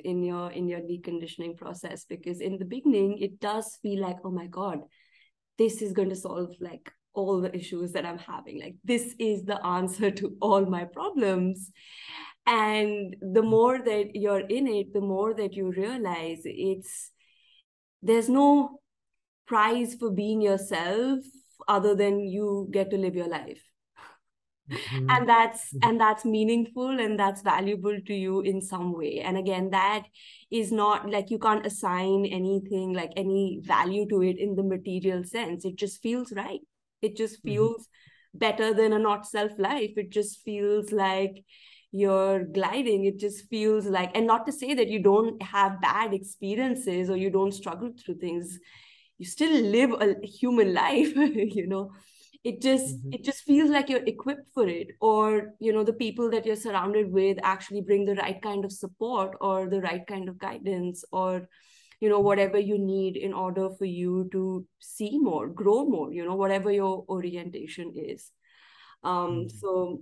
in your deconditioning process, because in the beginning it does feel like, oh my God, this is going to solve like all the issues that I'm having. Like, this is the answer to all my problems. And the more that you're in it, the more that you realize there's no prize for being yourself other than you get to live your life. Mm-hmm. And that's meaningful, and that's valuable to you in some way. And again, that is not like, you can't assign anything, like any value to it in the material sense. It just feels right. It just Mm-hmm. feels better than a not self life. It just feels like you're gliding. It just feels like, and not to say that you don't have bad experiences or you don't struggle through things. You still live a human life. it just Mm-hmm. it just feels like you're equipped for it, or the people that you're surrounded with actually bring the right kind of support, or the right kind of guidance, or whatever you need in order for you to see more, grow more, whatever your orientation is. Mm-hmm. So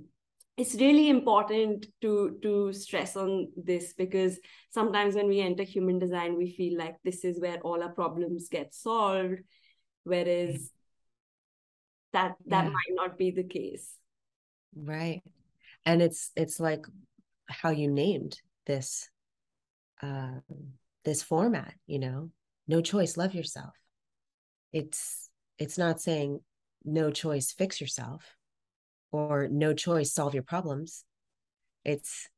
it's really important to stress on this, because sometimes when we enter human design, we feel like this is where all our problems get solved, whereas that Yeah, might not be the case. right. And it's like how you named this uh this format, you know, no choice, love yourself. It's not saying no choice, fix yourself, or no choice, solve your problems. It's,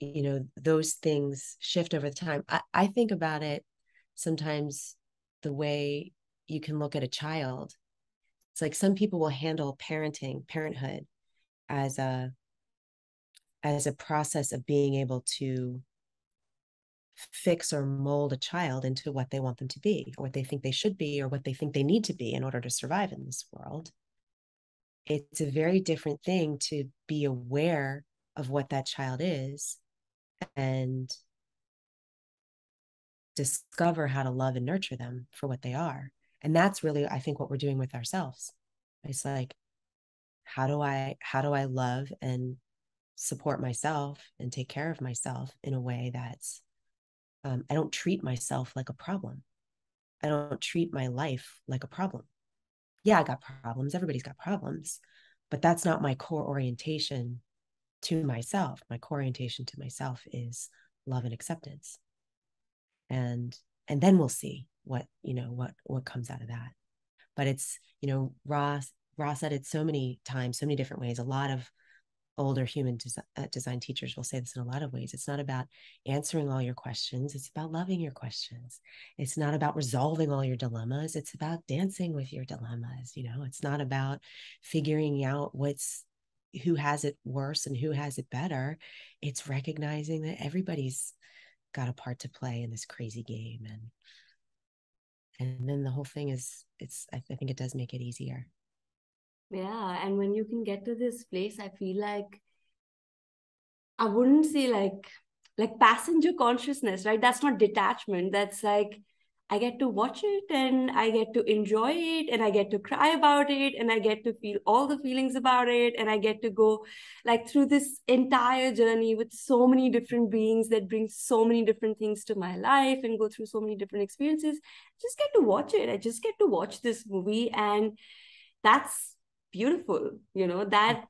you know, those things shift over the time. I think about it sometimes the way you can look at a child. It's like some people will handle parenthood as a process of being able to fix or mold a child into what they want them to be, or what they think they should be, or what they think they need to be in order to survive in this world. It's a very different thing to be aware of what that child is and discover how to love and nurture them for what they are. And that's really, I think, what we're doing with ourselves. It's like, how do I love and support myself and take care of myself in a way that's I don't treat myself like a problem. I don't treat my life like a problem. Yeah, I got problems. Everybody's got problems, but that's not my core orientation to myself. My core orientation to myself is love and acceptance. And then we'll see what comes out of that. But it's, Ross said it so many times, so many different ways. A lot of older design teachers will say this in a lot of ways. It's not about answering all your questions. It's about loving your questions. It's not about resolving all your dilemmas. It's about dancing with your dilemmas. It's not about figuring out who has it worse and who has it better. It's recognizing that everybody's got a part to play in this crazy game. And then the whole thing I think it does make it easier. Yeah, and when you can get to this place, I feel like I wouldn't say like passenger consciousness, right? That's not detachment. That's like I get to watch it and I get to enjoy it and I get to cry about it and I get to feel all the feelings about it and I get to go like through this entire journey with so many different beings that bring so many different things to my life and go through so many different experiences. Just get to watch it. I just get to watch this movie, and that's beautiful, that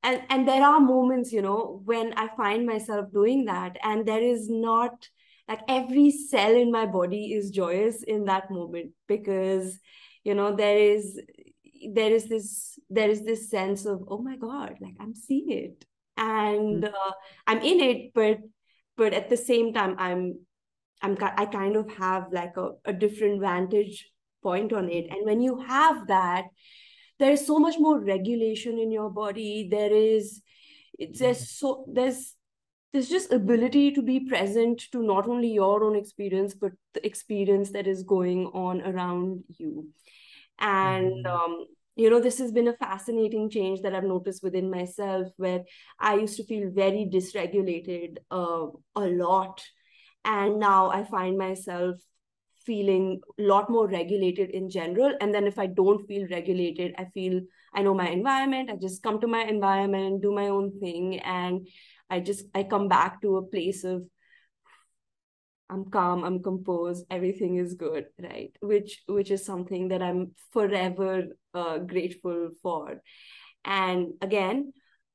and there are moments, when I find myself doing that, and there is not like every cell in my body is joyous in that moment, because there is this sense of, oh my god, like I'm seeing it, and I'm in it, but at the same time I kind of have like a different vantage point on it. And when you have that, there's so much more regulation in your body. There's just ability to be present to not only your own experience, but the experience that is going on around you. And Mm-hmm. this has been a fascinating change that I've noticed within myself, where I used to feel very dysregulated a lot, and now I find myself feeling a lot more regulated in general. And then if I don't feel regulated, I know my environment, I just come to my environment and do my own thing, and I come back to a place of I'm calm, I'm composed, everything is good, right? Which is something that I'm forever grateful for. And again,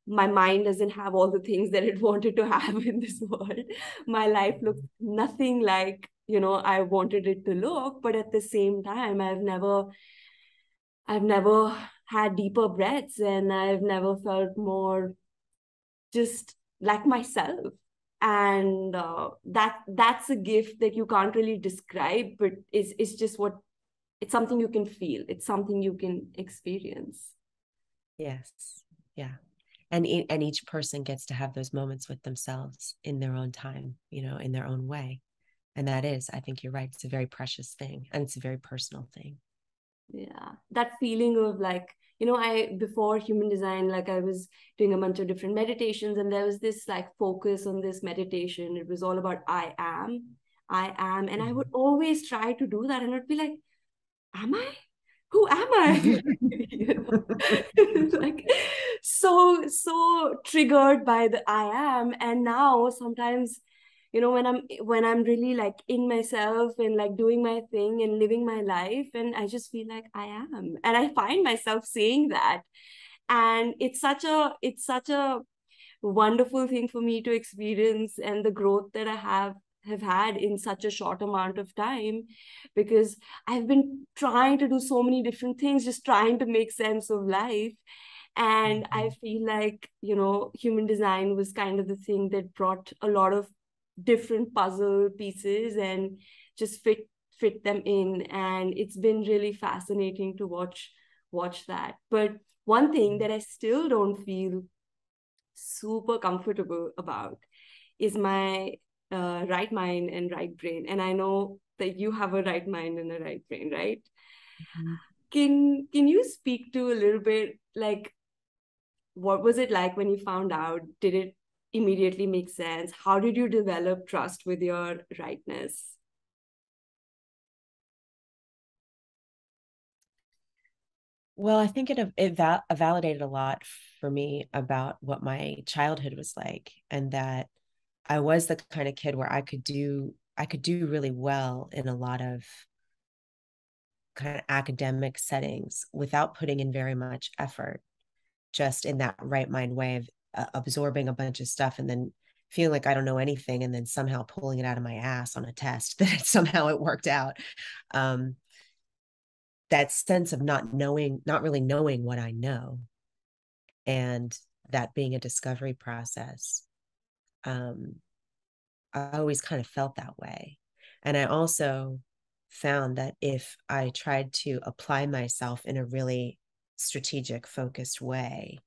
my mind doesn't have all the things that it wanted to have in this world. My life looks nothing like I wanted it to look, but at the same time, I've never had deeper breaths, and I've never felt more just like myself. And that's a gift that you can't really describe, but it's just it's something you can feel, it's something you can experience. Yes. Yeah. And each person gets to have those moments with themselves in their own time, in their own way. And that is, I think you're right, it's a very precious thing, and it's a very personal thing. Yeah, that feeling of like, I before human design, like I was doing a bunch of different meditations, and there was this like focus on this meditation. It was all about I am, and I would Mm-hmm. always try to do that, and I'd be like, am I? who am I? You know? Like so triggered by the I am. And now sometimes, you know, when I'm really like in myself and like doing my thing and living my life, and I just feel like I am. And I find myself saying that. And it's such a wonderful thing for me to experience, and the growth that I have had in such a short amount of time, because I've been trying to do so many different things, just trying to make sense of life. And I feel like, you know, human design was kind of the thing that brought a lot of different puzzle pieces and just fit them in. And it's been really fascinating to watch that. But one thing that I still don't feel super comfortable about is my right mind and right brain. And I know that you have a right mind and a right brain, right? Mhm. Can you speak to a little bit, like, what was it like when you found out? Did it immediately make sense? How did you develop trust with your rightness? Well, I think it validated a lot for me about what my childhood was like, and that I was the kind of kid where I could do really well in a lot of kind of academic settings without putting in very much effort, just in that right mind way of absorbing a bunch of stuff and then feeling like I don't know anything and then somehow pulling it out of my ass on a test that somehow it worked out. Um, that sense of not really knowing what I know, and that being a discovery process. Um, I always kind of felt that way. And I also found that if I tried to apply myself in a really strategic, focused way,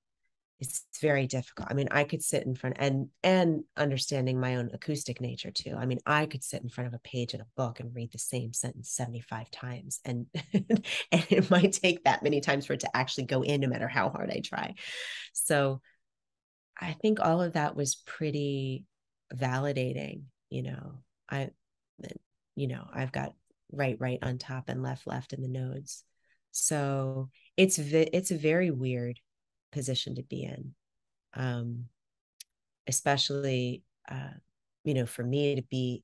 it's very difficult. I mean, I could sit in front and understanding my own acoustic nature too. I mean, I could sit in front of a page in a book and read the same sentence 75 times, and and it might take that many times for it to actually go in, no matter how hard I try. So I think all of that was pretty validating. I, I've got right on top and left in the nodes. So it's a very weird position to be in, um, especially for me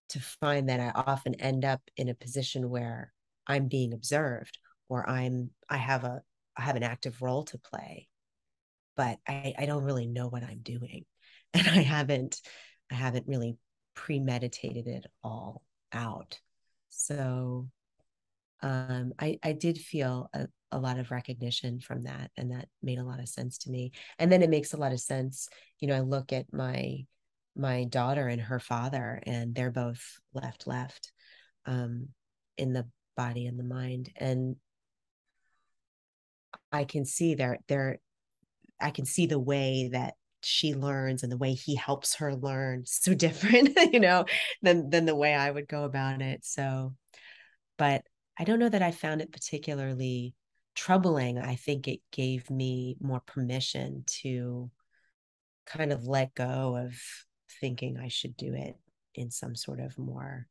to find that I often end up in a position where I'm being observed, or I have an active role to play, but I don't really know what I'm doing. And I haven't really premeditated it all out. So I did feel a lot of recognition from that, and that made a lot of sense to me. And then it makes a lot of sense. I look at my daughter and her father, and they're both left um, in the body and the mind, and I can see I can see the way that she learns and the way he helps her learn so different, than the way I would go about it. So, but I don't know that I found it particularly troubling. I think it gave me more permission to kind of let go of thinking I should do it in some sort of more,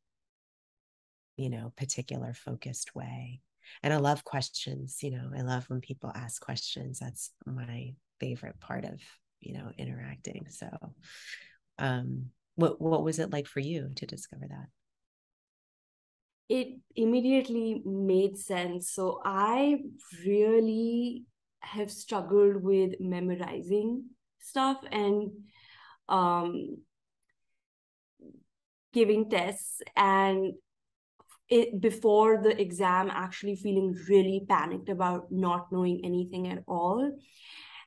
particular focused way. And I love questions. I love when people ask questions. That's my favorite part of, interacting. So, what was it like for you to discover that? It immediately made sense. So I really have struggled with memorizing stuff and um, giving tests, and before the exam actually feeling really panicked about not knowing anything at all.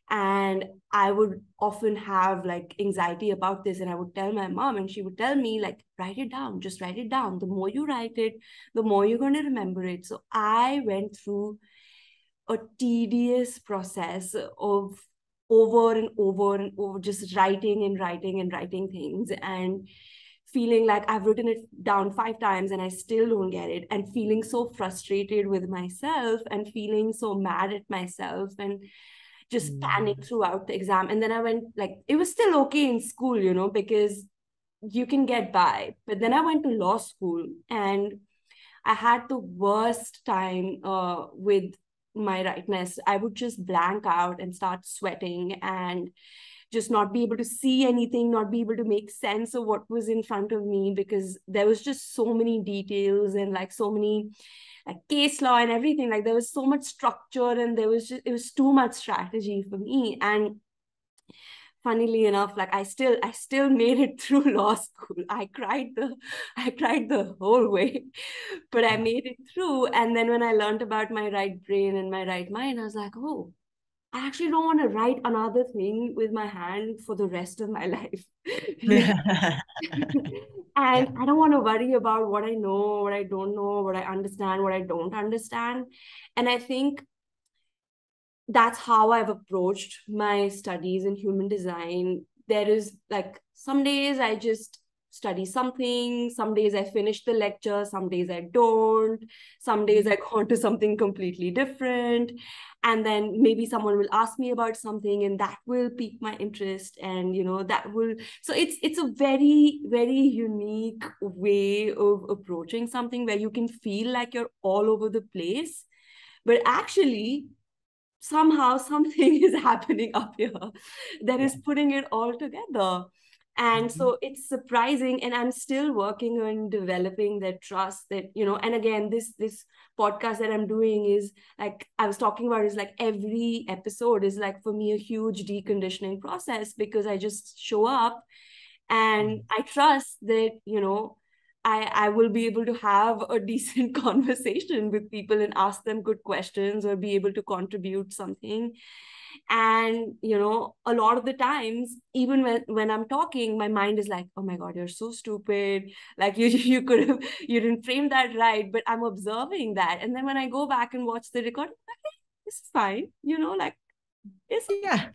And I would often have like anxiety about this, and I would tell my mom, and she would tell me, like, write it down, just write it down. The more you write it, the more you're going to remember it. So I went through a tedious process of over and over and over just writing and writing and writing things, and feeling like I've written it down 5 times and I still don't get it, and feeling so frustrated with myself and feeling so mad at myself, and just panic Mm. throughout the exam. And then I went, like, it was still okay in school, because you can get by. But then I went to law school, and I had the worst time with my rightness. I would just blank out and start sweating and just not be able to see anything, not be able to make sense of what was in front of me, because there was just so many details and like so many like case law and everything. Like there was so much structure and it was too much strategy for me. And funnily enough, like I still made it through law school. I cried the whole way, but I made it through. And then when I learned about my right brain and my right mind, I was like, oh, I actually don't want to write another thing with my hand for the rest of my life. Yeah. And I don't want to worry about what I know, what I don't know, what I understand, what I don't understand. And I think that's how I've approached my studies in human design. There is like some days I just study something, some days I finish the lecture, some days I don't, some days I go on to something completely different. And then maybe someone will ask me about something and that will pique my interest. And that will, so it's a very, very unique way of approaching something where you can feel like you're all over the place. But actually, somehow something is happening up here that Yeah. is putting it all together. And Mhm. so it's surprising, and I'm still working on developing that trust that, and again, this podcast that I'm doing is like I was talking about, is like every episode is like for me a huge deconditioning process, because I just show up and I trust that I will be able to have a decent conversation with people and ask them good questions or be able to contribute something. And a lot of the times, even when I'm talking, my mind is like, oh my god, you're so stupid, like you could have, you didn't frame that right. But I'm observing that, and then when I go back and watch the record, I'm like, hey, this is fine, like it's Yeah.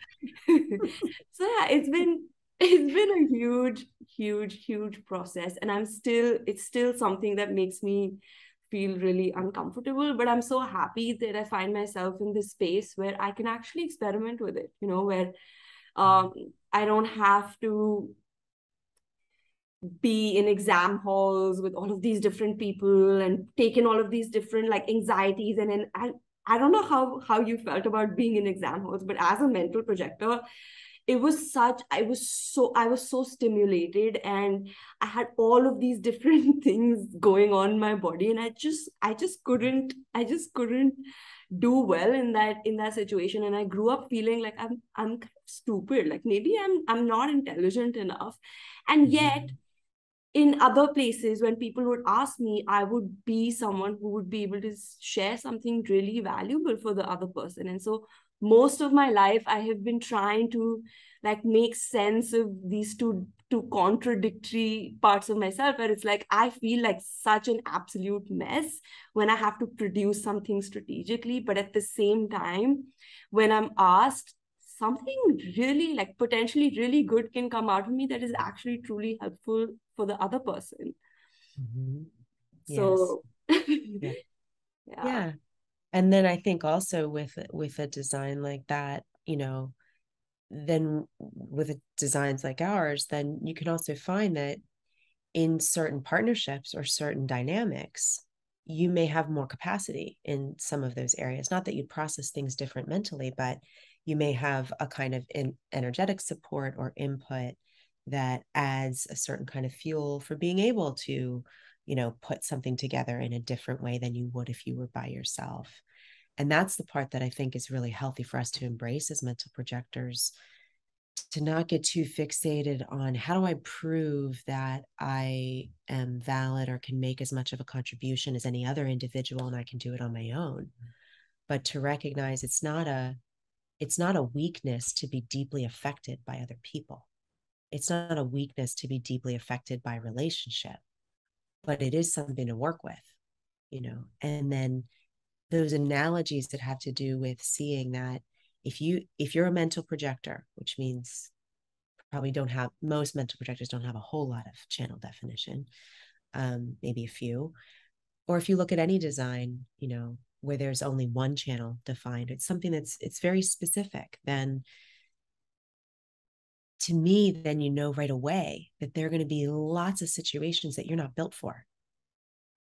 so yeah, it's been a huge, huge, huge process, and it's still something that makes me feel really uncomfortable. But I'm so happy that I find myself in this space where I can actually experiment with it, where um I don't have to be in exam halls with all of these different people and take in all of these different like anxieties. And then I don't know how you felt about being in exam halls, but as a mental projector, I was so stimulated, and I had all of these different things going on in my body, and I just couldn't do well in that situation. And I grew up feeling like I'm kind of stupid, like maybe I'm not intelligent enough. And yet Mhm. in other places, when people would ask me, I would be someone who would be able to share something really valuable for the other person. And so most of my life I have been trying to like make sense of these two contradictory parts of myself, where it's like I feel like such an absolute mess when I have to produce something strategically, but at the same time, when I'm asked, something really like potentially really good can come out of me that is actually truly helpful for the other person. Mhm. Yes. So Yeah. yeah. Yeah. And then I think also with a design like that, then with designs like ours, then you can also find that in certain partnerships or certain dynamics, you may have more capacity in some of those areas. Not that you process things different mentally, but you may have a kind of energetic support or input that adds a certain kind of fuel for being able to, put something together in a different way than you would if you were by yourself. And that's the part that I think is really healthy for us to embrace as mental projectors, to not get too fixated on how do I prove that I am valid or can make as much of a contribution as any other individual and I can do it on my own, but to recognize it's not a weakness to be deeply affected by other people. It's not a weakness to be deeply affected by relationship, but it is something to work with. And then those analogies that have to do with seeing that if you're a mental projector, which means probably don't have, most mental projectors don't have a whole lot of channel definition, maybe a few. Or if you look at any design, where there's only one channel defined, it's something it's very specific, then to me, then right away that there are going to be lots of situations that you're not built for,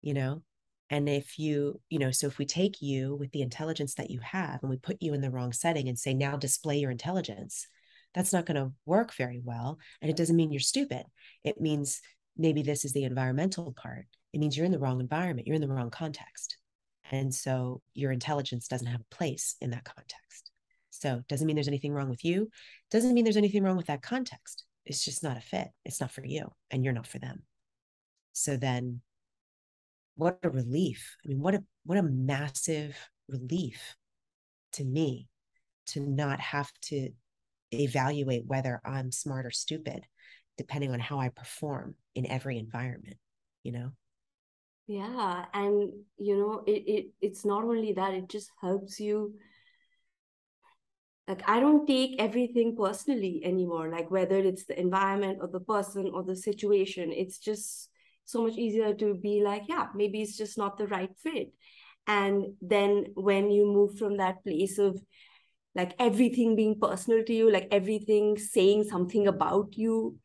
you know? And if so if we take you with the intelligence that you have and we put you in the wrong setting and say, now display your intelligence, that's not going to work very well. And it doesn't mean you're stupid. It means maybe this is the environmental part. It means you're in the wrong environment, you're in the wrong context. And so your intelligence doesn't have a place in that context. So it doesn't mean there's anything wrong with you. Doesn't mean there's anything wrong with that context. It's just not a fit. It's not for you and you're not for them. So then what a relief. I mean, what a massive relief to me to not have to evaluate whether I'm smart or stupid, depending on how I perform in every environment, you know? Yeah. And, it's not only that, it just helps you. Like, I don't take everything personally anymore, like whether it's the environment or the person or the situation. It's just so much easier to be like, yeah, maybe it's just not the right fit. And then when you move from that place of like everything being personal to you, like everything saying something about you,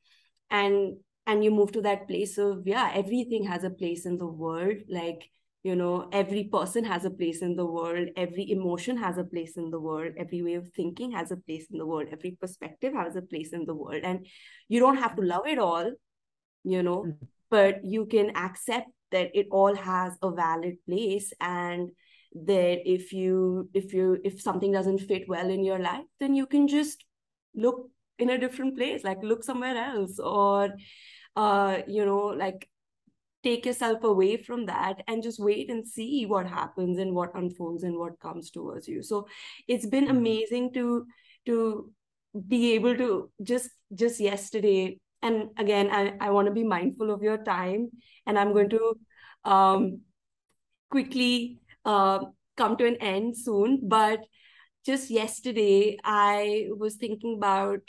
and you move to that place of, yeah, everything has a place in the world. Like, every person has a place in the world, every emotion has a place in the world, every way of thinking has a place in the world, every perspective has a place in the world. And you don't have to love it all, Mm-hmm. but you can accept that it all has a valid place. And that if something doesn't fit well in your life, then you can just look in a different place, like look somewhere else, or like take yourself away from that and just wait and see what happens and what unfolds and what comes towards you. So it's been amazing to be able to just yesterday. And again, I want to be mindful of your time, and I'm going to um quickly come to an end soon. But just yesterday I was thinking about,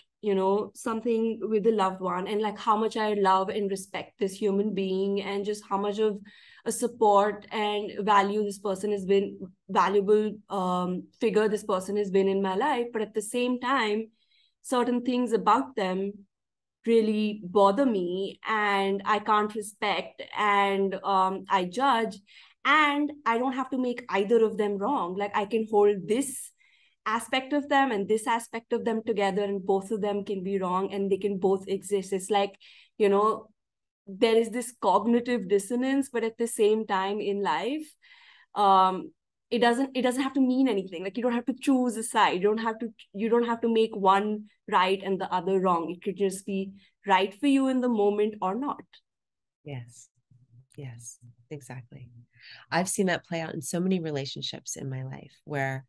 something with a loved one, and like how much I love and respect this human being, and just how much of a support and value this person has been, valuable figure this person has been in my life. But at the same time, certain things about them really bother me, and I can't respect, and I judge. And I don't have to make either of them wrong. Like, I can hold this aspect of them and this aspect of them together, and both of them can be wrong and they can both exist. It's like, you know there is this cognitive dissonance, but at the same time in life, um it doesn't have to mean anything. Like, you don't have to choose a side, you don't have to make one right and the other wrong. It could just be right for you in the moment or not. Yes. Yes, exactly. I've seen that play out in so many relationships in my life where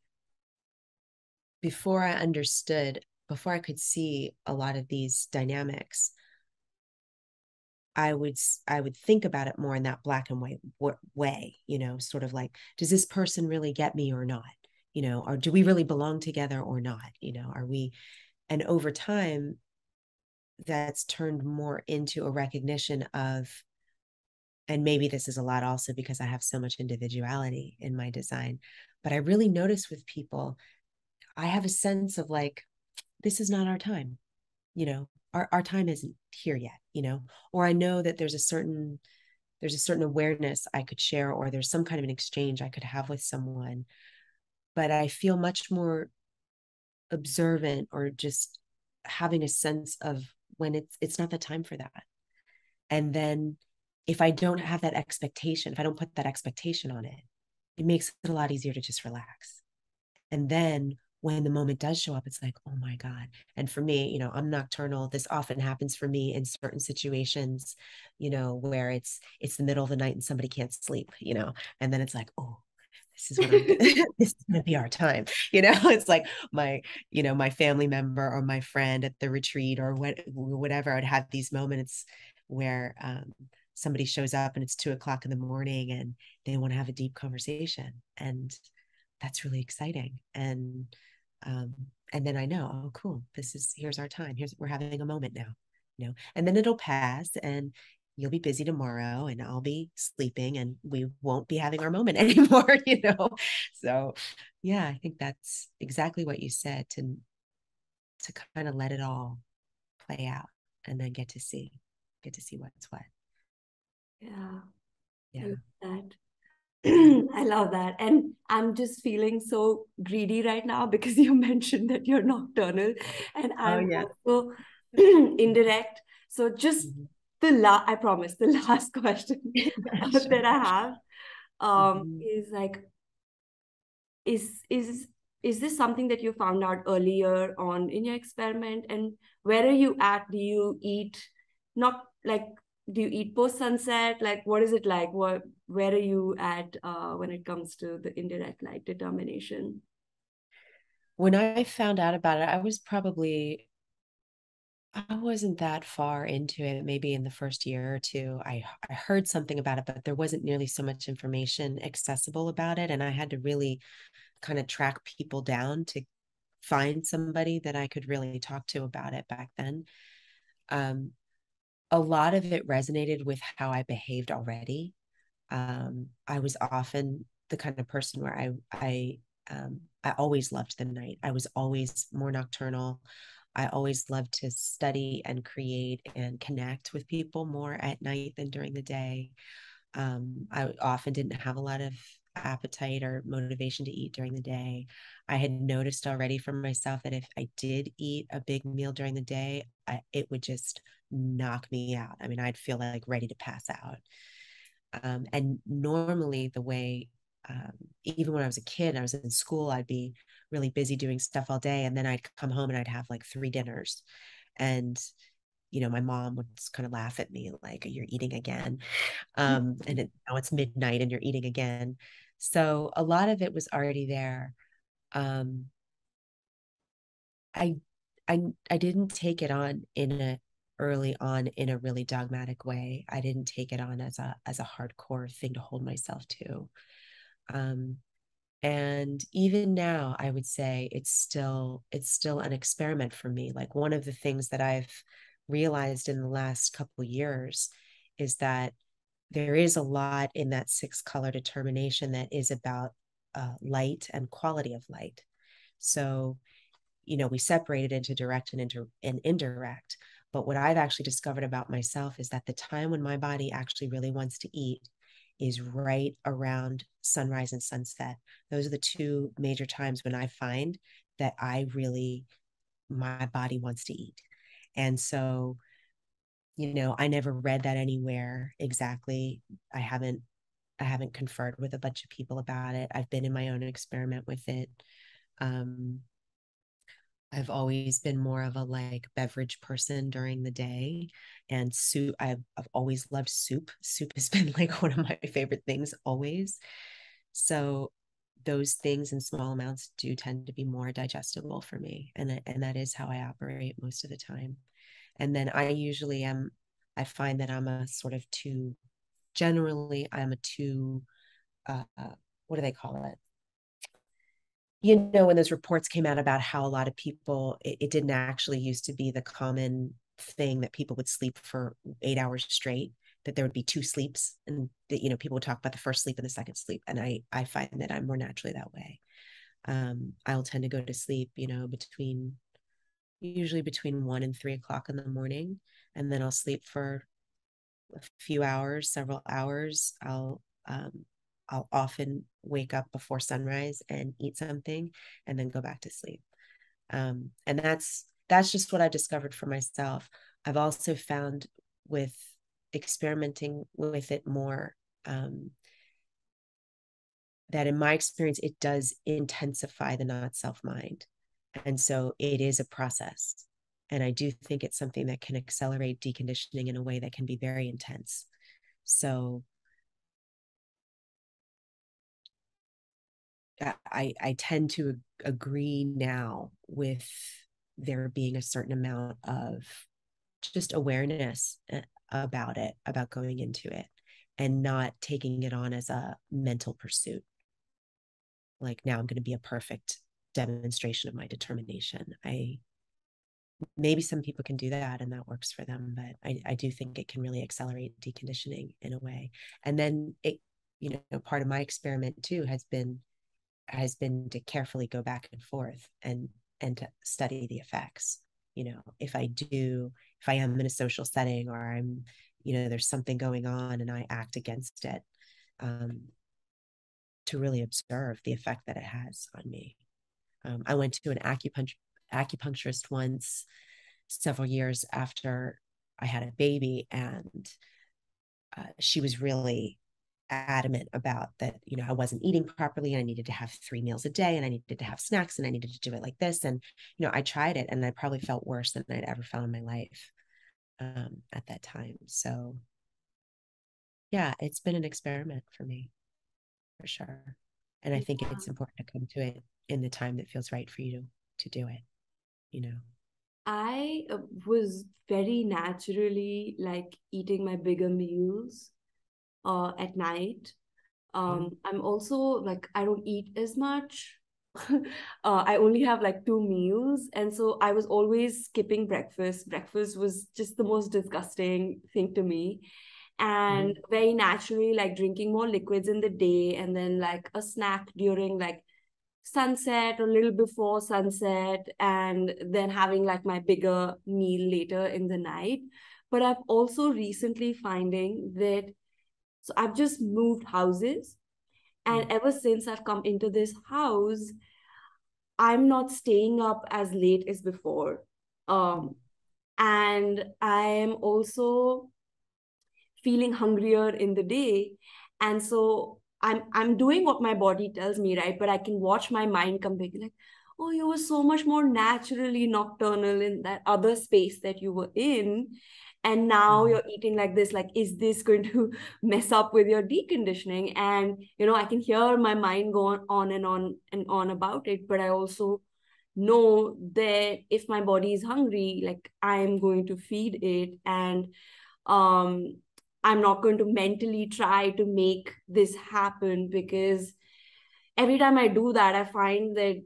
before I understood, before I could see a lot of these dynamics, I would I would think about it more in that black and white way, sort of like, does this person really get me or not? Or do we really belong together or not? Are we? And over time, that's turned more into a recognition of, and maybe this is a lot also because I have so much individuality in my design, but I really notice with people, I have a sense of like, this is not our time, our time isn't here yet, or I know that there's a certain awareness I could share, or there's some kind of an exchange I could have with someone, but I feel much more observant, or just having a sense of when it's not the time for that. And then if I don't have that expectation, if I don't put that expectation on it, it makes it a lot easier to just relax. And then when the moment does show up, it's like, oh my God. And for me, I'm nocturnal. This often happens for me in certain situations, where it's the middle of the night and somebody can't sleep, and then it's like, oh, this is what I'm this is gonna be our time. It's like my family member or my friend at the retreat or whatever. I'd have these moments where somebody shows up and it's 2 o'clock in the morning and they want to have a deep conversation. And that's really exciting. Um, and then I know, oh, cool, here's our time. We're having a moment now, and then it'll pass and you'll be busy tomorrow and I'll be sleeping and we won't be having our moment anymore. So yeah, I think that's exactly what you said, to kind of let it all play out and then get to see what's what. Yeah, I Yeah. love that. I love that. And I'm just feeling so greedy right now because you mentioned that you're nocturnal and Oh I'm yeah. also indirect. So just Mhm. I promise the last question Sure. that I have Mhm. is like, is is is this something that you found out earlier on in your experiment? And where are you at? Do you eat not like do you eat post sunset? Like what is it like? Where are you at when it comes to the indirect light determination? When I found out about it, I wasn't that far into it. Maybe in the first year or two, I heard something about it, but there wasn't nearly so much information accessible about it. And I had to really kind of track people down to find somebody that I could really talk to about it back then. Um, a lot of it resonated with how I behaved already. I was often the kind of person where I always loved the night. I was always more nocturnal. I always loved to study and create and connect with people more at night than during the day. I often didn't have a lot of appetite or motivation to eat during the day. I had noticed already for myself that if I did eat a big meal during the day, it would just knock me out. I mean, I'd feel like ready to pass out. And normally, even when I was a kid, I was in school, I'd be really busy doing stuff all day. And then I'd come home and I'd have like three dinners. And, my mom would just kind of laugh at me like, you're eating again. Now it's midnight and you're eating again. So a lot of it was already there. Um, I, I didn't take it on early on in a really dogmatic way. I didn't take it on as a hardcore thing to hold myself to. Um, and even now, I would say it's still an experiment for me. Like one of the things that I've realized in the last couple of years is that there is a lot in that six color determination that is about light and quality of light. So, we separate it into direct and indirect. But what I've actually discovered about myself is that the time when my body actually really wants to eat is right around sunrise and sunset. Those are the two major times when I find that my body wants to eat. And so, I never read that anywhere exactly. I haven't I haven't conferred with a bunch of people about it. I've been in my own experiment with it. Um, I've always been more of a like beverage person during the day, and soup. I've always loved soup. Soup has been like one of my favorite things always. So those things in small amounts do tend to be more digestible for me, and that is how I operate most of the time. And then I find that I'm a sort of two. Generally, I'm a two. What do they call it? When those reports came out about how a lot of people, it didn't actually used to be the common thing that people would sleep for 8 hours straight, that there would be two sleeps, and that, people would talk about the first sleep and the second sleep. And I find that I'm more naturally that way. I'll tend to go to sleep, usually between 1 and 3 o'clock in the morning. And then I'll sleep for a few hours, several hours. I'll often wake up before sunrise and eat something and then go back to sleep. And that's just what I discovered for myself. I've also found with experimenting with it more, that in my experience, it does intensify the not self mind. And so it is a process. And I do think it's something that can accelerate deconditioning in a way that can be very intense. So I tend to agree now with there being a certain amount of just awareness about going into it and not taking it on as a mental pursuit. Like now I'm going to be a perfect demonstration of my determination. Maybe some people can do that and that works for them, but I do think it can really accelerate deconditioning in a way. And then part of my experiment too has been to carefully go back and forth and to study the effects. If I am in a social setting or there's something going on and I act against it, um, really observe the effect that it has on me. I went to an acupuncturist once several years after I had a baby, and she was really adamant about that, I wasn't eating properly, and I needed to have 3 meals a day, and I needed to have snacks, and I needed to do it like this. And, I tried it, and I probably felt worse than I'd ever felt in my life at that time. So yeah, it's been an experiment for me, for sure. And I think it's important to come to it in the time that feels right for you to do it, you know. I was very naturally like eating my bigger meals at night. Mm. I'm also like, I don't eat as much. I only have like 2 meals. And so I was always skipping breakfast. Breakfast was just the most disgusting thing to me. And Mm. very naturally, like drinking more liquids in the day and then like a snack during like sunset or a little before sunset, and then having like my bigger meal later in the night. But I've also recently finding that, so I've just moved houses, and Mm. ever since I've come into this house, I'm not staying up as late as before. Mm. And I am also feeling hungrier in the day. And so I'm doing what my body tells me, right? But I can watch my mind come back like, oh, you were so much more naturally nocturnal in that other space that you were in. And now Mm. you're eating like this. Like, is this going to mess up with your deconditioning? And I can hear my mind go on and on and on about it. But I also know that if my body is hungry, like I'm going to feed it. And um I'm not going to mentally try to make this happen, because every time I do that, I find that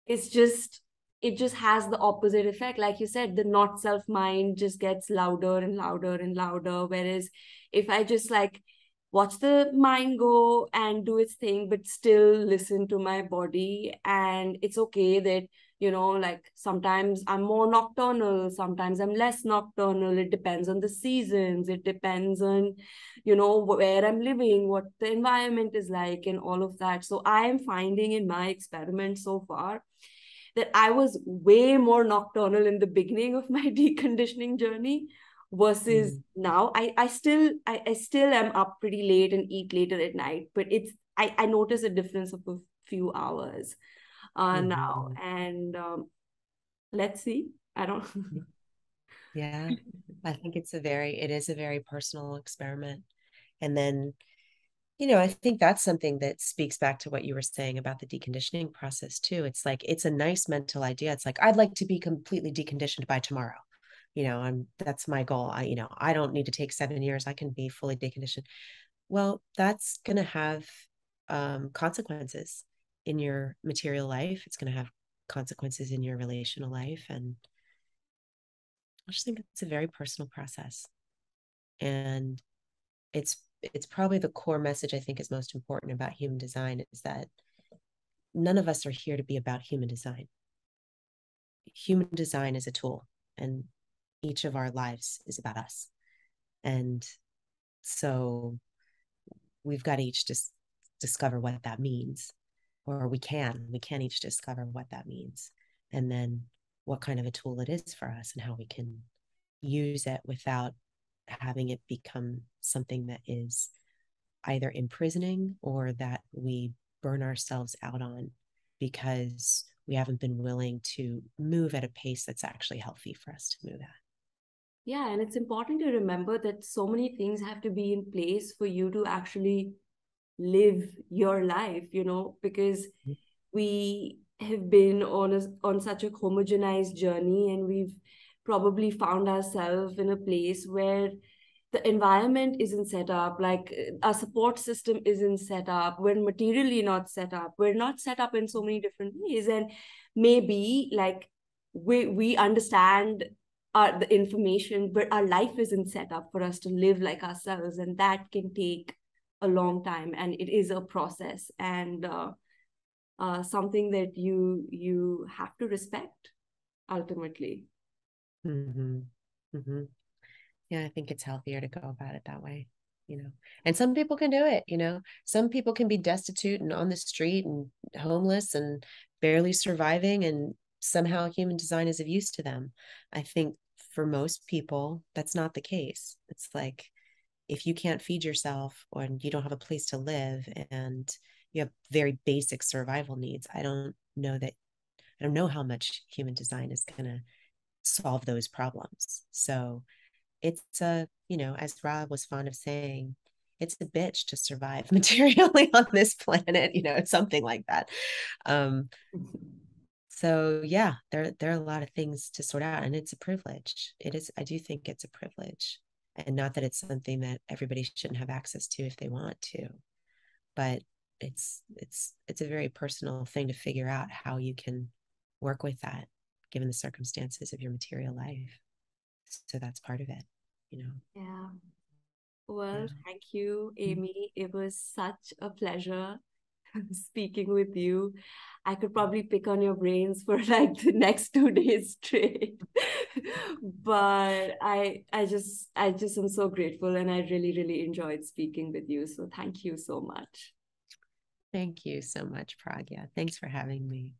it's just it just has the opposite effect. Like you said, the not self mind just gets louder and louder and louder. Whereas if I just like watch the mind go and do its thing, but still listen to my body, and it's okay that like sometimes I'm more nocturnal, sometimes I'm less nocturnal. It depends on the seasons, it depends on where I'm living, what the environment is like, and all of that. So I am finding in my experiment so far that I was way more nocturnal in the beginning of my deconditioning journey versus Mm. now. I still am up pretty late and eat later at night, but I notice a difference of a few hours now. Mhm. And let's see. I don't. Yeah, I think it is a very personal experiment. And then, I think that's something that speaks back to what you were saying about the deconditioning process too. It's like, it's a nice mental idea. It's like, I'd like to be completely deconditioned by tomorrow. That's my goal. I don't need to take 7 years. I can be fully deconditioned. Well, that's going to have consequences in your material life. It's going to have consequences in your relational life. And I just think it's a very personal process. And it's probably the core message I think is most important about human design is that none of us are here to be about human design. Human design is a tool, and each of our lives is about us. And so we've got to each just discover what that means, or we can each discover what that means, and then what kind of a tool it is for us and how we can use it without having it become something that is either imprisoning or that we burn ourselves out on because we haven't been willing to move at a pace that's actually healthy for us to move at. Yeah, and it's important to remember that so many things have to be in place for you to actually live your life, because we have been on such a homogenized journey, and we've probably found ourselves in a place where the environment isn't set up, like our support system isn't set up, we're materially not set up, we're not set up in so many different ways. And maybe like we understand the information, but our life isn't set up for us to live like ourselves, and that can take a long time, and it is a process, and something that you have to respect ultimately. Mm-hmm. Mm-hmm. Yeah, I think it's healthier to go about it that way. And some people can do it. Some people can be destitute and on the street and homeless and barely surviving, and somehow human design is of use to them. I think for most people that's not the case. It's like, if you can't feed yourself or you don't have a place to live and you have very basic survival needs, I don't know how much human design is going to solve those problems. So it's as Rob was fond of saying, it's a bitch to survive materially on this planet, something like that. So yeah, there are a lot of things to sort out, and it's a privilege. It is. I do think it's a privilege, and not that it's something that everybody shouldn't have access to if they want to, but it's a very personal thing to figure out how you can work with that given the circumstances of your material life. So that's part of it. Yeah. Well, Yeah. thank you, Amy. It was such a pleasure speaking with you. I could probably pick on your brains for like the next 2 days straight. But I just am so grateful, and I really, really enjoyed speaking with you. So thank you so much. Thank you so much, Pragya. Thanks for having me.